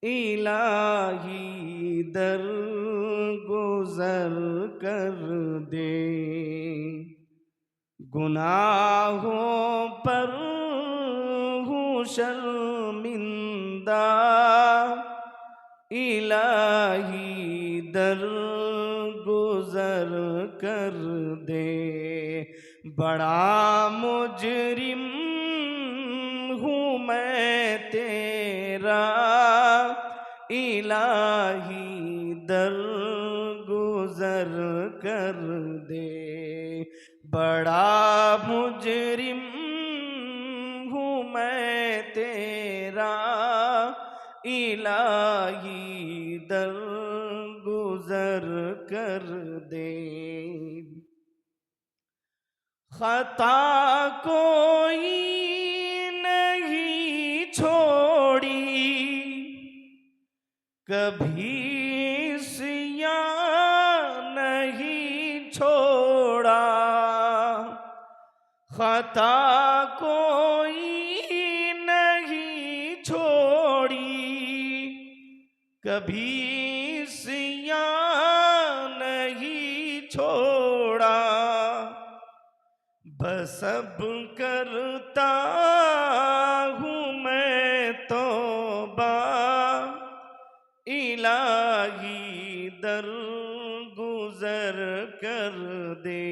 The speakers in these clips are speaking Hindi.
इलाही दर गुजर कर दे, गुनाहों पर हूँ शर्मिंदा, इलाही दर गुजर कर दे। बड़ा मुजरिम हूँ मैं तेरा, इलाही दर गुजर कर दे। बड़ा मुजरिम हूँ मैं तेरा, इलाही दर गुजर कर दे। खता कोई नहीं छोड़ी, कभी सिया नहीं छोड़ा। खता कोई नहीं छोड़ी, कभी सिया नहीं छोड़ा। बस अब करता हूँ मैं तौबा, इलाही दर गुजर कर दे।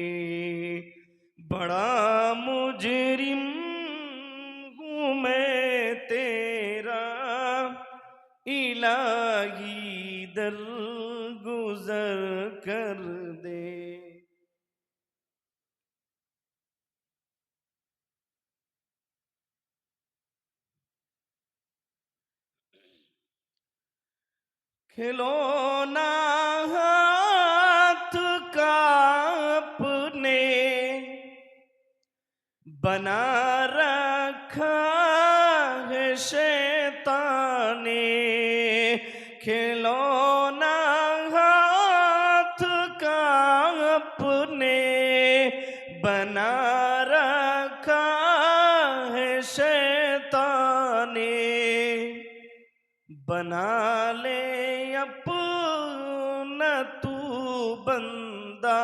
बड़ा मुजरिम हूँ मैं तेरा, इलाही दर गुजर कर दे। खिलौना हाथ का अपने बना रखा है शैतान ने। खिलौना हाथ का अपने बना रखा है शैतान ने। बना ले अपना तू बंदा,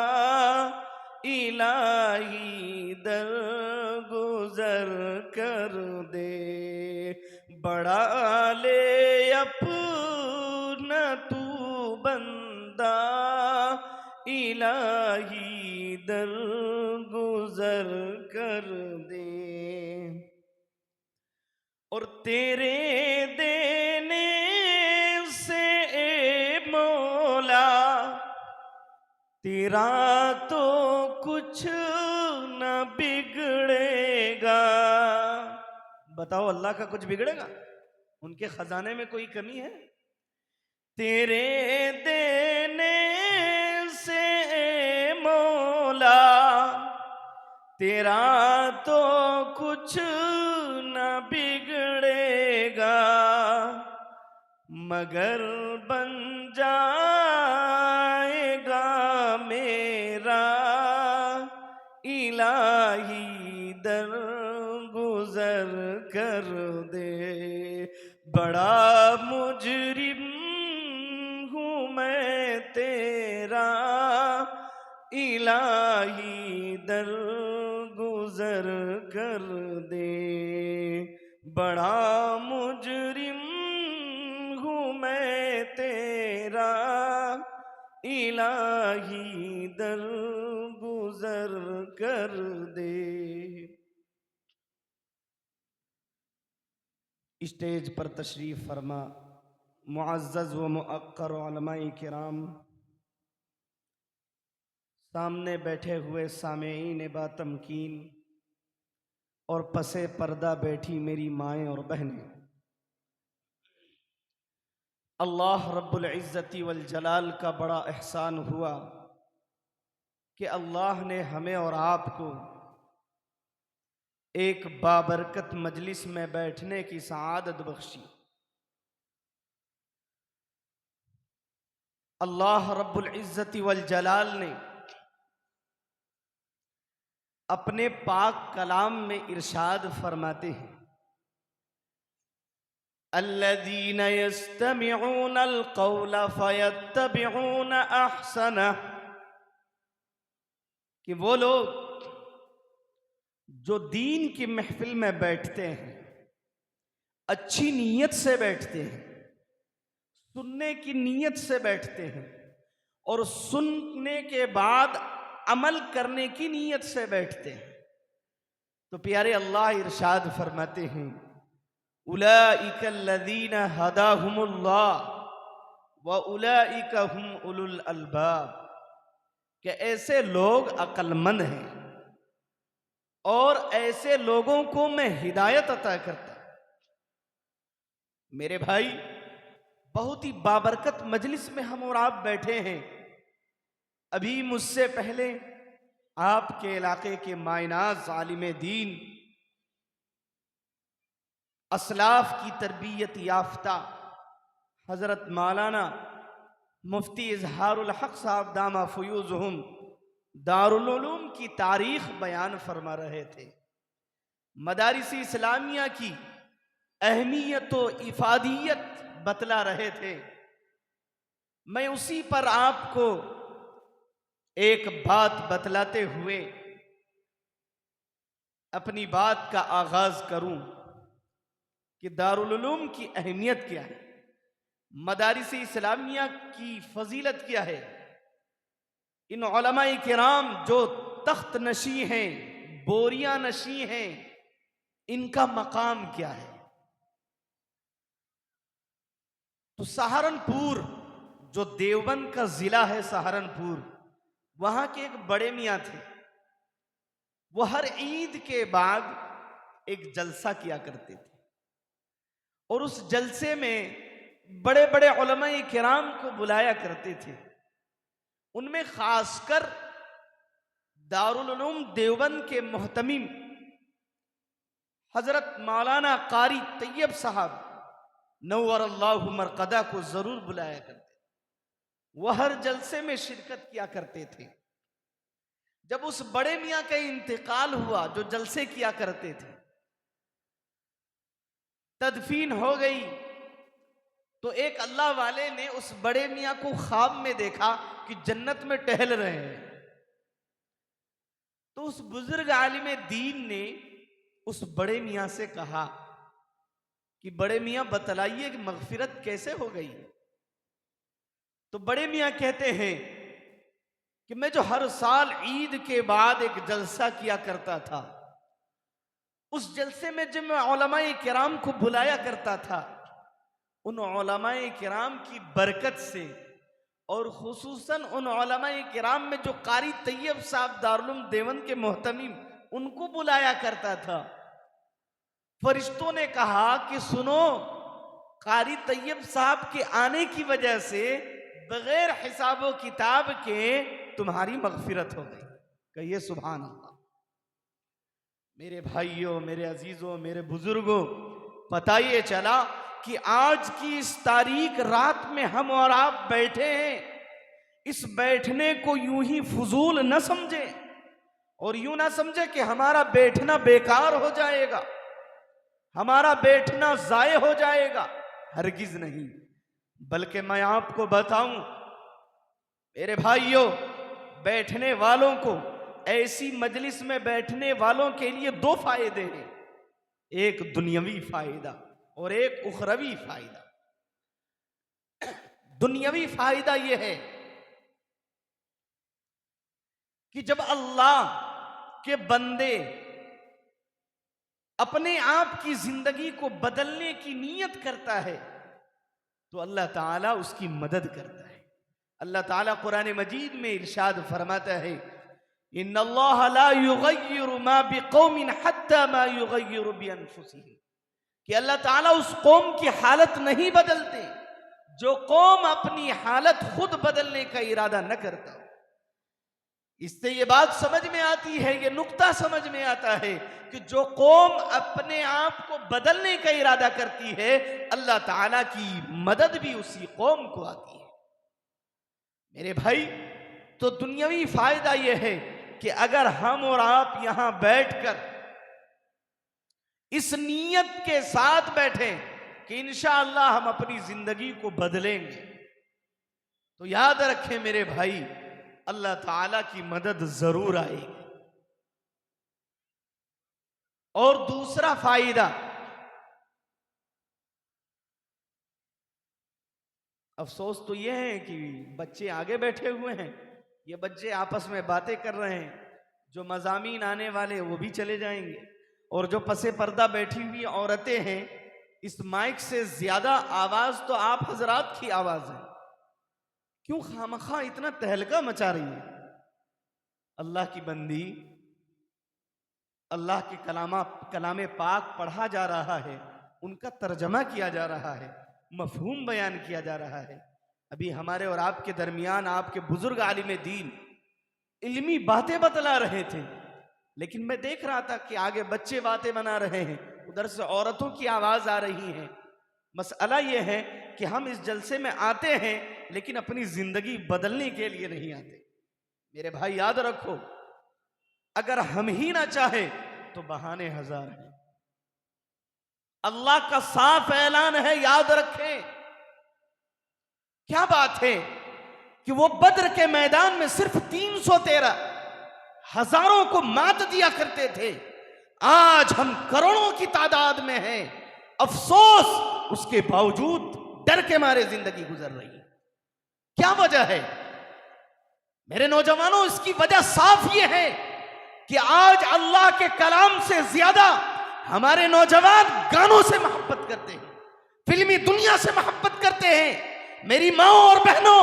इलाही दर गुजर कर दे। बड़ा ले अपना तू बंदा, इलाही दर गुजर कर दे। और तेरे देने से ए मौला, तेरा तो कुछ न बिगड़ेगा। बताओ, अल्लाह का कुछ बिगड़ेगा? उनके खजाने में कोई कमी है? तेरे देने से ए मौला, तेरा तो कुछ न बिगड़ेगा, मगर बन जाएगा मेरा, इलाही दर गुजर कर दे। बड़ा मुजरिम हूँ मैं तेरा, इलाही दर गुजर कर दे। बड़ा मुजरिम हूँ मैं तेरा, इलाही दर गुजर कर दे। स्टेज पर तशरीफ फरमा मुअज़्ज़ज़ व मुअक्कर उलमाए किराम, सामने बैठे हुए सामेईन बातमकीन और पसे पर्दा बैठी मेरी माएँ और बहनें, अल्लाह रब्बुल इज़्ज़ति वल जलाल का बड़ा एहसान हुआ कि अल्लाह ने हमें और आपको एक बाबरकत मजलिस में बैठने की सआदत बख्शी। अल्लाह रब्बुल इज़्ज़ति वल जलाल ने अपने पाक कलाम में इरशाद फरमाते हैं, अल्लज़ीना यस्तमिऊना अल-क़ौला फ़यत्तबिऊना अहसनह, कि वो लोग जो दीन की महफिल में बैठते हैं, अच्छी नीयत से बैठते हैं, सुनने की नीयत से बैठते हैं और सुनने के बाद अमल करने की नीयत से बैठते हैं, तो प्यारे अल्लाह इरशाद फरमाते हैं, उलाइका अल्लज़ीना हदाहुमुल्लाह व उलाइका हुम उलुल अलबाब, कि ऐसे लोग अक्लमंद हैं और ऐसे लोगों को मैं हिदायत अता करता। मेरे भाई, बहुत ही बाबरकत मजलिस में हम और आप बैठे हैं। अभी मुझसे पहले आपके इलाके के मायनाज आलिम दीन, असलाफ की तरबियत याफ्ता हजरत मौलाना मुफ्ती इजहारुल हक साहब दामा फयूज़हुम दारुल उलूम की तारीख बयान फरमा रहे थे, मदारिस इस्लामिया की अहमियत व इफादियत बतला रहे थे। मैं उसी पर आपको एक बात बतलाते हुए अपनी बात का आगाज करूं कि दारुल उलूम की अहमियत क्या है, मदारिस इस्लामिया की फजीलत क्या है, इन उलमाए किराम जो तख्त नशी हैं, बोरियां नशी हैं, इनका मकाम क्या है। तो सहारनपुर, जो देवबंद का जिला है सहारनपुर, वहां के एक बड़े मियाँ थे। वो हर ईद के बाद एक जलसा किया करते थे और उस जलसे में बड़े बड़े उलमाए किराम को बुलाया करते थे। उनमें खासकर दारुल उलूम देवबंद के मोहतमीम हजरत मौलाना कारी तैयब साहब नव्वरल्लाहु मरकदा को जरूर बुलाया करते। वह हर जलसे में शिरकत किया करते थे। जब उस बड़े मियाँ का इंतकाल हुआ, जो जलसे किया करते थे, तदफीन हो गई, तो एक अल्लाह वाले ने उस बड़े मियाँ को ख्वाब में देखा कि जन्नत में टहल रहे हैं। तो उस बुजुर्ग आलिम दीन ने उस बड़े मियाँ से कहा कि बड़े मियाँ बतलाइए कि मगफिरत कैसे हो गई। तो बड़े मियाँ कहते हैं कि मैं जो हर साल ईद के बाद एक जलसा किया करता था, उस जलसे में जब मैं उलमाए किराम को बुलाया करता था, उन उलमाए किराम की बरकत से और खुसूसन उन उलमाए किराम में जो कारी तैयब साहब दारुल उलूम देवबंद के मोहतमीम, उनको बुलाया करता था। फरिश्तों ने कहा कि सुनो, कारी तैयब साहब के आने की वजह से बगैर हिसाबो किताब के तुम्हारी मगफिरत हो गई। कहिए सुभान अल्लाह। मेरे भाइयों, मेरे अजीजों, मेरे बुजुर्गों, पता ये चला कि आज की इस तारीख रात में हम और आप बैठे हैं। इस बैठने को यूं ही फजूल न समझे और यूं ना समझे कि हमारा बैठना बेकार हो जाएगा, हमारा बैठना जाये हो जाएगा। हरगिज नहीं, बल्कि मैं आपको बताऊं मेरे भाइयों, बैठने वालों को, ऐसी मजलिस में बैठने वालों के लिए दो फायदे हैं, एक दुनियावी फायदा और एक उखरवी फायदा। दुनियावी फायदा यह है कि जब अल्लाह के बंदे अपने आप की जिंदगी को बदलने की नीयत करता है तो अल्लाह ताला उसकी मदद करता है। अल्लाह ताला कुरान मजीद में इरशाद फरमाता है, इन्नल्लाह ला युगय्यिरु मा बिकौमिन हत्ता मा युगय्यिरु बिअनफुसिहिम, कि अल्लाह ताला उस कौम की हालत नहीं बदलते जो कौम अपनी हालत खुद बदलने का इरादा न करता। इससे ये बात समझ में आती है, ये नुक्ता समझ में आता है कि जो कौम अपने आप को बदलने का इरादा करती है, अल्लाह ताला की मदद भी उसी कौम को आती है। मेरे भाई, तो दुनियावी फायदा यह है कि अगर हम और आप यहां बैठकर इस नीयत के साथ बैठे कि इंशाअल्लाह हम अपनी जिंदगी को बदलेंगे, तो याद रखें मेरे भाई, अल्लाह ताला की मदद जरूर आएगी। और दूसरा फायदा, अफसोस तो यह है कि बच्चे आगे बैठे हुए हैं, ये बच्चे आपस में बातें कर रहे हैं, जो मज़ामीन आने वाले वो भी चले जाएंगे, और जो पसे पर्दा बैठी हुई औरतें हैं, इस माइक से ज्यादा आवाज तो आप हजरात की आवाज है। क्यों खामखा इतना तहलका मचा रही है? अल्लाह की बंदी, अल्लाह के कलामे पाक पढ़ा जा रहा है, उनका तर्जमा किया जा रहा है, मफहूम बयान किया जा रहा है। अभी हमारे और आपके दरमियान आपके बुजुर्ग आलिम दीन इल्मी बातें बतला रहे थे, लेकिन मैं देख रहा था कि आगे बच्चे बातें बना रहे हैं, उधर से औरतों की आवाज आ रही है। मसला यह है कि हम इस जलसे में आते हैं, लेकिन अपनी जिंदगी बदलने के लिए नहीं आते। मेरे भाई याद रखो, अगर हम ही ना चाहे तो बहाने हजार हैं। अल्लाह का साफ ऐलान है, याद रखें। क्या बात है कि वो बद्र के मैदान में सिर्फ 313 हजारों को मात दिया करते थे, आज हम करोड़ों की तादाद में हैं। अफसोस, उसके बावजूद डर के मारे जिंदगी गुजर रही है। क्या वजह है मेरे नौजवानों? इसकी वजह साफ ये है कि आज अल्लाह के कलाम से ज्यादा हमारे नौजवान गानों से मोहब्बत करते हैं, फिल्मी दुनिया से मोहब्बत करते हैं। मेरी माओ और बहनों,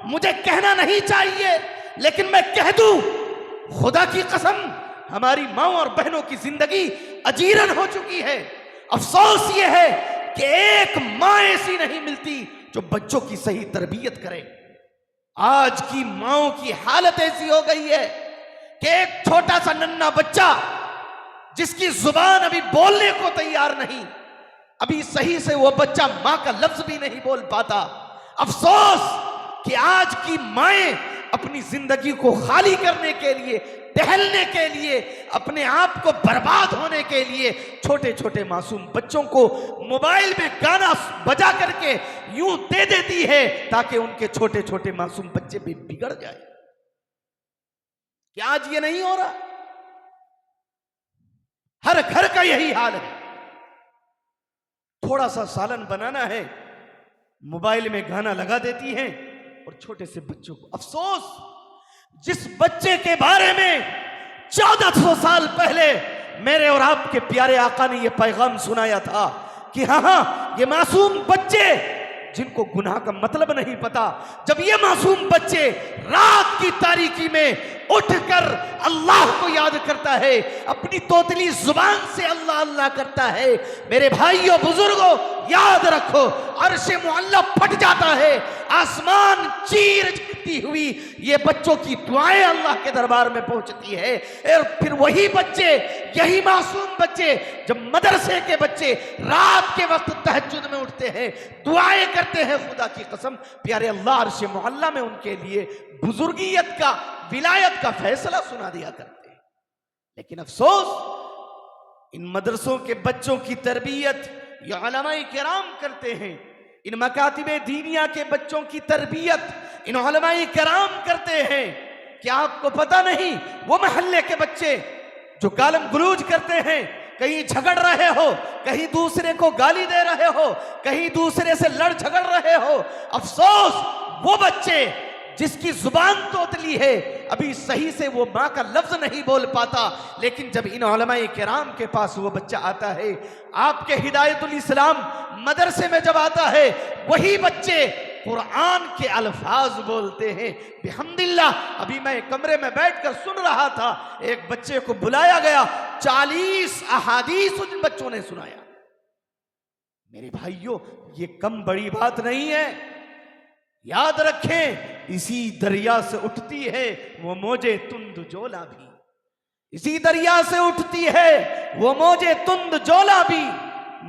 मुझे कहना नहीं चाहिए, लेकिन मैं कह दूं, खुदा की कसम, हमारी माओ और बहनों की जिंदगी अजीरन हो चुकी है। अफसोस ये है कि एक मां ऐसी नहीं मिलती जो बच्चों की सही तरबियत करे। आज की माओ की हालत ऐसी हो गई है कि एक छोटा सा नन्हा बच्चा जिसकी जुबान अभी बोलने को तैयार नहीं, अभी सही से वो बच्चा मां का लफ्ज भी नहीं बोल पाता। अफसोस कि आज की माएं अपनी जिंदगी को खाली करने के लिए, टहलने के लिए, अपने आप को बर्बाद होने के लिए छोटे छोटे मासूम बच्चों को मोबाइल में गाना बजा करके यूं दे देती है ताकि उनके छोटे छोटे मासूम बच्चे भी बिगड़ जाए। क्या आज ये नहीं हो रहा? हर घर का यही हाल है। थोड़ा सा सालन बनाना है, मोबाइल में गाना लगा देती हैं और छोटे से बच्चों को। अफसोस, जिस बच्चे के बारे में 1400 साल पहले मेरे और आपके प्यारे आका ने यह पैगाम सुनाया था कि हाँ, ये मासूम बच्चे जिनको गुनाह का मतलब नहीं पता, जब ये मासूम बच्चे रात की तारीकी में उठकर अल्लाह को याद करता है, अपनी तोतली जुबान से अल्लाह अल्लाह करता है, मेरे भाइयों बुजुर्गों याद रखो, अर्शे मुअल्ला फट जाता है, आसमान चीरती हुई ये बच्चों की दुआएं अल्लाह के दरबार में पहुंचती है। और फिर वही बच्चे, यही मासूम बच्चे, जब मदरसे के बच्चे रात के वक्त तहज्जुद में उठते हैं, दुआएं करते हैं, खुदा की कसम प्यारे अल्लाह अर्शे मुअल्ला में उनके लिए बुजुर्गियत का, विलायत का फैसला सुना दिया करते हैं। लेकिन अफसोस, इन मदरसों के बच्चों की तरबियत ये उलमाए किराम करते हैं, इन मकातिबे दीनिया के बच्चों की तरबियत इन उलमाए किराम करते हैं। क्या आपको पता नहीं, वो मोहल्ले के बच्चे जो गालम गलूज करते हैं, कहीं झगड़ रहे हो, कहीं दूसरे को गाली दे रहे हो, कहीं दूसरे से लड़ झगड़ रहे हो, अफसोस वो बच्चे जिसकी जुबान तोतली है, अभी सही से वो मां का लफ्ज नहीं बोल पाता, लेकिन जब इन उलमाए किराम के पास वो बच्चा आता है, आपके हिदायतुल इस्लाम मदरसे में जब आता है, वही बच्चे कुरान के अल्फाज बोलते हैं। बिहम्दिल्लाह, अभी मैं कमरे में बैठकर सुन रहा था, एक बच्चे को बुलाया गया, 40 अहादीस उन बच्चों ने सुनाया। मेरे भाइयों, ये कम बड़ी बात नहीं है। याद रखें, इसी दरिया से उठती है वो मौजे तुंद जोला भी, इसी दरिया से उठती है वो मौजे तुंद जोला भी,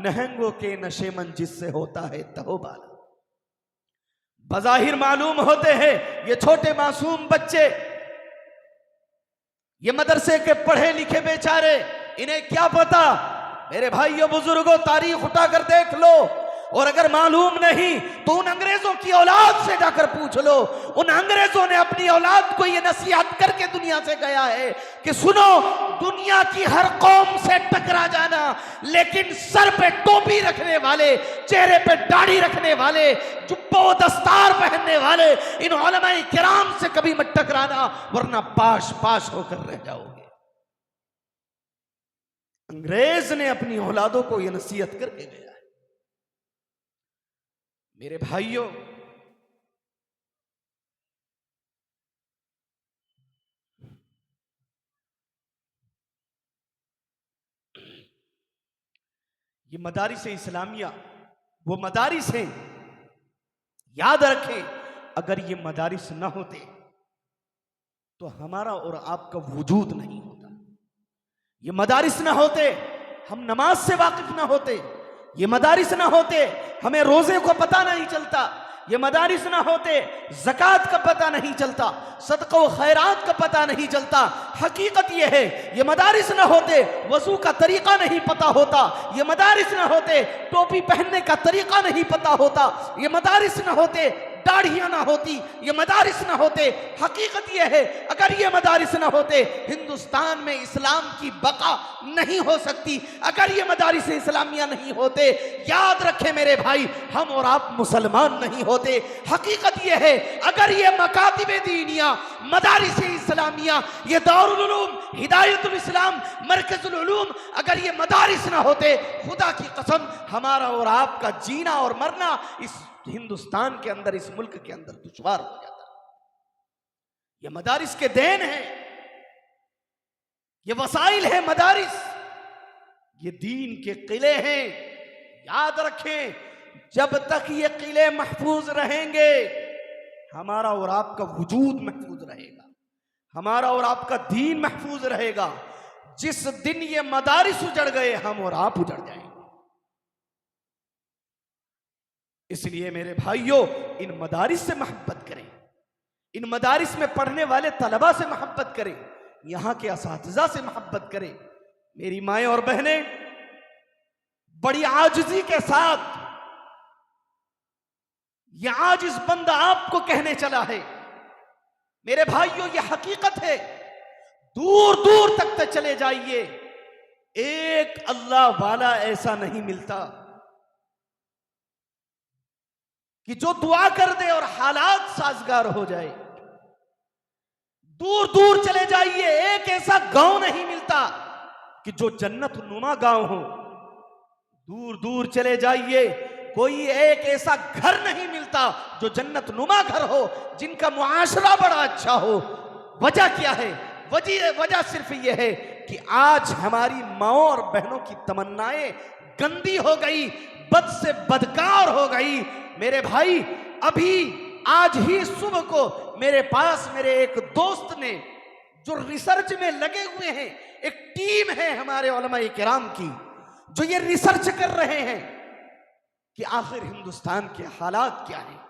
नहंगों के नशेमन जिससे होता है तहोबाला। बज़ाहिर मालूम होते हैं ये छोटे मासूम बच्चे, ये मदरसे के पढ़े लिखे बेचारे, इन्हें क्या पता। मेरे भाइयों बुजुर्गों, तारीख उठाकर देख लो, और अगर मालूम नहीं तो उन अंग्रेजों की औलाद से जाकर पूछ लो। उन अंग्रेजों ने अपनी औलाद को यह नसीहत करके दुनिया से गया है कि सुनो, दुनिया की हर कौम से टकरा जाना, लेकिन सर पे टोपी रखने वाले, चेहरे पे दाढ़ी रखने वाले, जुब्बो दस्तार पहनने वाले इन उलमाए किराम से कभी मत टकराना, वरना पाश पाश होकर रह जाओगे। अंग्रेज ने अपनी औलादों को यह नसीहत करके गया है। मेरे भाइयों, ये मदारिस इस्लामिया वो मदारिस हैं, याद रखें, अगर ये मदारिस ना होते तो हमारा और आपका वजूद नहीं होता। ये मदारिस ना होते हम नमाज से वाकिफ ना होते, ये मदारिस ना होते हमें रोजे को पता नहीं चलता, ये मदारिस ना होते ज़कात का पता नहीं चलता, सदका व खैरात का पता नहीं चलता। हकीकत ये है, ये मदारिस ना होते वज़ू का तरीका नहीं पता होता, ये मदारिस ना होते टोपी पहनने का तरीका नहीं पता होता, ये मदारिस ना होते दाढ़ियां ना होती, ये मदारिस ना होते। हकीकत ये है, अगर ये मदारिस ना होते हिंदुस्तान में इस्लाम की बका नहीं हो सकती। अगर ये मदारिस इस्लामिया नहीं होते, याद रखें मेरे भाई, हम और आप मुसलमान नहीं होते। हकीकत ये है, अगर ये मकातिबे दीनिया, मदारिस इस्लामिया, ये दारुल उलूम, हिदायतुल इस्लाम, मरकजुल उलूम, अगर ये मदारिस ना होते, खुदा की कसम हमारा और आपका जीना और मरना इस हिंदुस्तान के अंदर, इस मुल्क के अंदर दुश्वार हो जाता। ये मदारिस के देन है, ये वसाइल है मदारिस, ये दीन के किले हैं। याद रखें, जब तक ये किले महफूज रहेंगे हमारा और आपका वजूद महफूज रहेगा, हमारा और आपका दीन महफूज रहेगा। जिस दिन ये मदारिस उजड़ गए हम और आप उजड़ जाएंगे। इसलिए मेरे भाइयों, इन मदारिस से मोहब्बत करें, इन मदारिस में पढ़ने वाले तलबा से मोहब्बत करें, यहां के असातिज़ा से मोहब्बत करें। मेरी माएँ और बहनें, बड़ी आजिज़ी के साथ यह आजिज़ बंदा आपको कहने चला है, मेरे भाइयों यह हकीकत है, दूर दूर तक चले जाइए, एक अल्लाह वाला ऐसा नहीं मिलता कि जो दुआ कर दे और हालात साजगार हो जाए। दूर दूर चले जाइए, एक ऐसा गांव नहीं मिलता कि जो जन्नत नुमा गांव हो। दूर दूर चले जाइए, कोई एक ऐसा घर नहीं मिलता जो जन्नत नुमा घर हो, जिनका मुआशरा बड़ा अच्छा हो। वजह क्या है? वजह सिर्फ यह है कि आज हमारी माओ और बहनों की तमन्नाएं गंदी हो गई, बद से बदकार हो गई। मेरे भाई, अभी आज ही सुबह को मेरे पास मेरे एक दोस्त ने, जो रिसर्च में लगे हुए हैं, एक टीम है हमारे उलमाए किराम की जो ये रिसर्च कर रहे हैं कि आखिर हिंदुस्तान के हालात क्या हैं,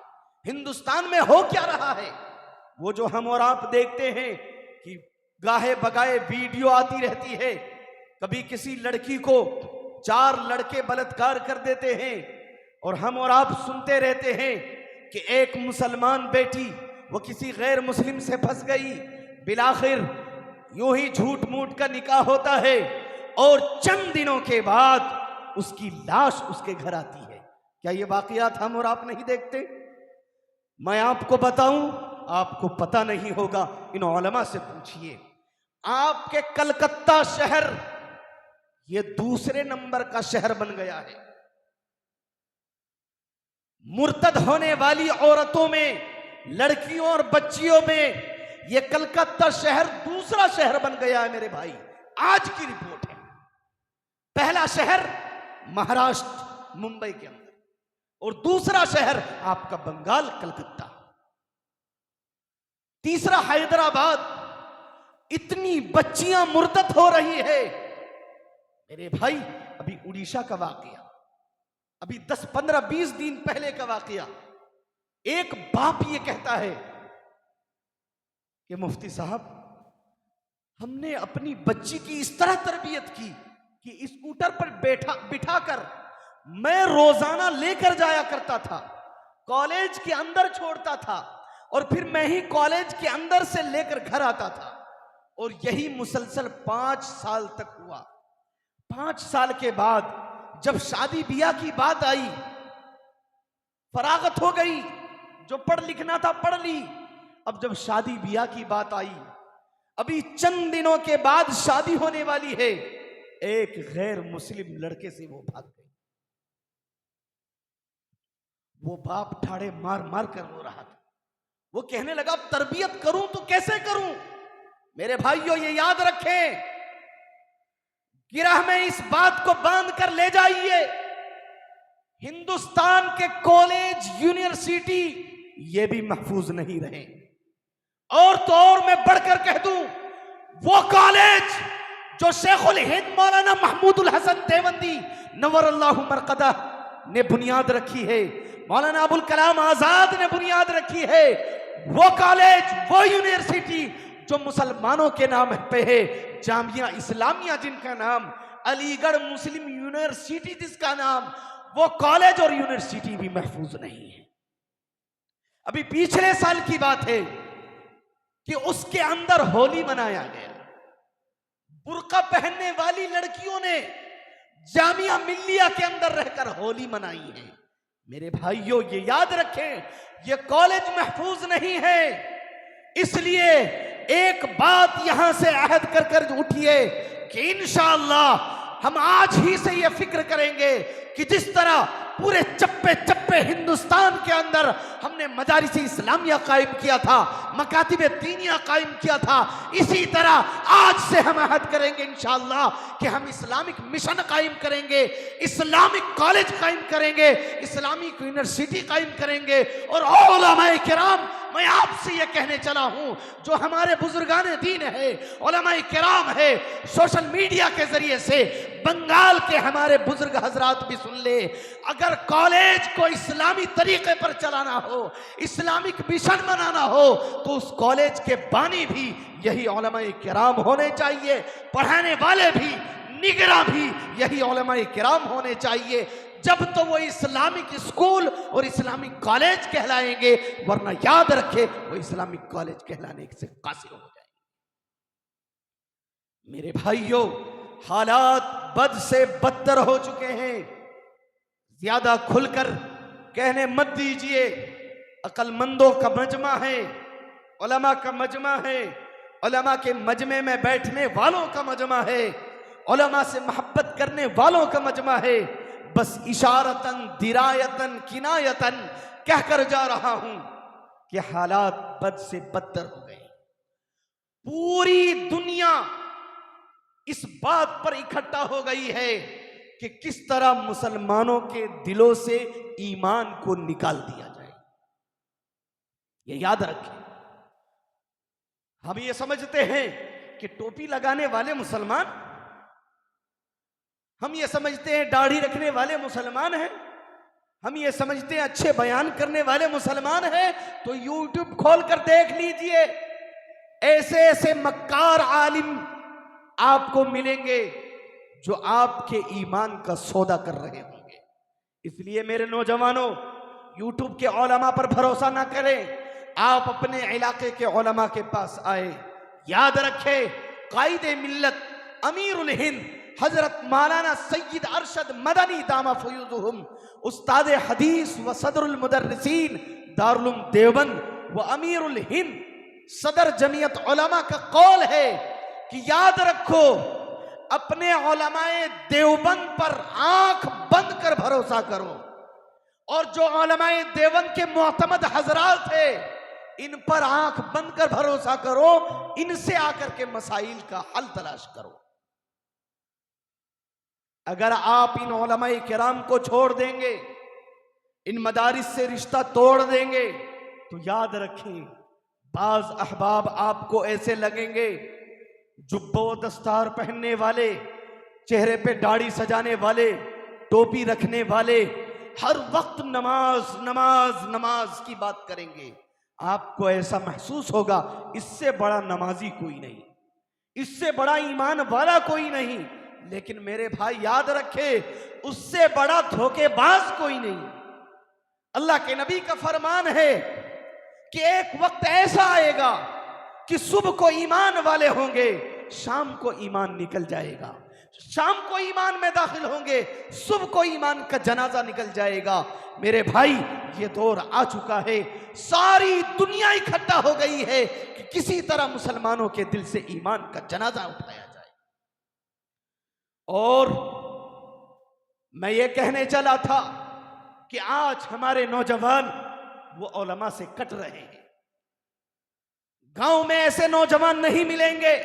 हिंदुस्तान में हो क्या रहा है। वो जो हम और आप देखते हैं कि गाहे बगाए वीडियो आती रहती है, कभी किसी लड़की को 4 लड़के बलात्कार कर देते हैं और हम और आप सुनते रहते हैं कि एक मुसलमान बेटी वो किसी गैर मुस्लिम से फंस गई, बिलाखिर यूं ही झूठ मूठ का निकाह होता है और चंद दिनों के बाद उसकी लाश उसके घर आती है। क्या ये वाकयात हम और आप नहीं देखते? मैं आपको बताऊं, आपको पता नहीं होगा, इन उलमा से पूछिए। आपके कलकत्ता शहर ये दूसरे नंबर का शहर बन गया है। मुर्तद होने वाली औरतों में, लड़कियों और बच्चियों में ये कलकत्ता शहर दूसरा शहर बन गया है मेरे भाई। आज की रिपोर्ट है। पहला शहर महाराष्ट्र मुंबई के अंदर और दूसरा शहर आपका बंगाल कलकत्ता, तीसरा हैदराबाद। इतनी बच्चियां मुर्तद हो रही है मेरे भाई। अभी उड़ीसा का वाकया, अभी 10, 15, 20 दिन पहले का वाकया। एक बाप ये कहता है कि मुफ्ती साहब, हमने अपनी बच्ची की इस तरह तरबियत की कि स्कूटर पर बिठाकर मैं रोजाना लेकर जाया करता था, कॉलेज के अंदर छोड़ता था और फिर मैं ही कॉलेज के अंदर से लेकर घर आता था। और यही मुसलसल 5 साल तक हुआ। 5 साल के बाद जब शादी ब्याह की बात आई, फरागत हो गई, जो पढ़ लिखना था पढ़ ली। अब जब शादी ब्याह की बात आई, अभी चंद दिनों के बाद शादी होने वाली है, एक गैर मुस्लिम लड़के से वो भाग गई। वो बाप ठाड़े मार मार कर रो रहा था। वो कहने लगा, अब तरबियत करूं तो कैसे करूं? मेरे भाइयों, ये याद रखें, गिरह में इस बात को बांध कर ले जाइए, हिंदुस्तान के कॉलेज यूनिवर्सिटी ये भी महफूज नहीं रहे। और तो और मैं बढ़कर कह दूं, वो कॉलेज जो शेखुल हिंद मौलाना महमूदुल हसन देवबंदी नव्वरल्लाहु मरकदह ने बुनियाद रखी है, मौलाना अबुल कलाम आजाद ने बुनियाद रखी है, वो कॉलेज, वो यूनिवर्सिटी जो मुसलमानों के नाम पे है, जामिया इस्लामिया जिनका नाम, अलीगढ़ मुस्लिम यूनिवर्सिटी जिसका नाम, वो कॉलेज और यूनिवर्सिटी भी महफूज नहीं है। अभी पिछले साल की बात है कि उसके अंदर होली मनाया गया। बुर्का पहनने वाली लड़कियों ने जामिया मिल्लिया के अंदर रहकर होली मनाई है। मेरे भाइयों, ये याद रखें, ये कॉलेज महफूज नहीं है। इसलिए एक बात यहां से अहद कर कर उठिए कि इंशाअल्लाह हम आज ही से ये फिक्र करेंगे कि जिस तरह पूरे चप्पे चप्पे हिंदुस्तान के अंदर हमने मदारिस इस्लामिया कायम किया था, मकातिब दीनिया कायम किया था, इसी तरह आज से हम अहद करेंगे इंशाअल्लाह कि हम इस्लामिक मिशन कायम करेंगे, इस्लामिक कॉलेज कायम करेंगे, इस्लामिक यूनिवर्सिटी कायम करेंगे। और उलमाए किराम, मैं आपसे ये कहने चला हूं, जो हमारे बुजुर्गान दीन है, उलमाए किराम है, सोशल मीडिया के जरिए से बंगाल के हमारे बुजुर्ग हजरात भी सुन ले, अगर कॉलेज को इस्लामी तरीके पर चलाना हो, इस्लामिक मिशन बनाना हो, तो उस कॉलेज के बानी भी यही उलमाए किराम होने चाहिए, पढ़ाने वाले भी, निगरां भी यही उलमाए किराम होने चाहिए। जब तो वो इस्लामिक स्कूल और इस्लामिक कॉलेज कहलाएंगे, वरना याद रखे वो इस्लामिक कॉलेज कहलाने से कासिर हो जाएंगे। मेरे भाइयों, हालात बद से बदतर हो चुके हैं। ज्यादा खुलकर कहने मत दीजिए। अक्लमंदों का मजमा है, उलमा का मजमा है, उलमा के मजमे में बैठने वालों का मजमा है, उलमा से मोहब्बत करने वालों का मजमा है। बस इशारतन दिरायतन किनायतन कहकर जा रहा हूं कि हालात बद से बदतर हो गए। पूरी दुनिया इस बात पर इकट्ठा हो गई है कि किस तरह मुसलमानों के दिलों से ईमान को निकाल दिया जाए। ये याद रखें। हम ये समझते हैं कि टोपी लगाने वाले मुसलमान, हम ये समझते हैं दाढ़ी रखने वाले मुसलमान हैं, हम ये समझते हैं अच्छे बयान करने वाले मुसलमान हैं। तो यूट्यूब खोलकर देख लीजिए, ऐसे ऐसे मक्कार आलिम आपको मिलेंगे जो आपके ईमान का सौदा कर रहे होंगे। इसलिए मेरे नौजवानों, यूट्यूब के उलमा पर भरोसा ना करें, आप अपने इलाके के उलमा के पास आए। याद रखें, कायदे मिल्लत अमीरुल हिंद हजरत मौलाना सैयद अरशद मदनी दामा फयूजुहुम, उस्ताद हदीस व सदरुल मुदर्रिसीन दारुल उलूम देवबंद व अमीरुल हिंद सदर जमीयत उलमा का कौल है कि याद रखो, अपने उलमाए देवबंद पर आंख बंद कर भरोसा करो, और जो उलमाए देवबंद के मुअतमद हजरात थे, इन पर आंख बंद कर भरोसा करो, इनसे आकर के मसाइल का हल तलाश करो। अगर आप इन उलमाए किराम को छोड़ देंगे, इन मदारिस से रिश्ता तोड़ देंगे, तो याद रखें, बाज अहबाब आपको ऐसे लगेंगे, जुब्बो दस्तार पहनने वाले, चेहरे पे दाढ़ी सजाने वाले, टोपी रखने वाले, हर वक्त नमाज नमाज नमाज की बात करेंगे। आपको ऐसा महसूस होगा, इससे बड़ा नमाजी कोई नहीं, इससे बड़ा ईमान वाला कोई नहीं। लेकिन मेरे भाई याद रखे, उससे बड़ा धोखेबाज कोई नहीं। अल्लाह के नबी का फरमान है कि एक वक्त ऐसा आएगा कि सुबह को ईमान वाले होंगे, शाम को ईमान निकल जाएगा, शाम को ईमान में दाखिल होंगे, सुबह को ईमान का जनाजा निकल जाएगा। मेरे भाई ये दौर आ चुका है, सारी दुनिया इकट्ठा हो गई है कि किसी तरह मुसलमानों के दिल से ईमान का जनाजा उठाया जाए। और मैं ये कहने चला था कि आज हमारे नौजवान वो उलमा से कट रहे हैं। गांव में ऐसे नौजवान नहीं मिलेंगे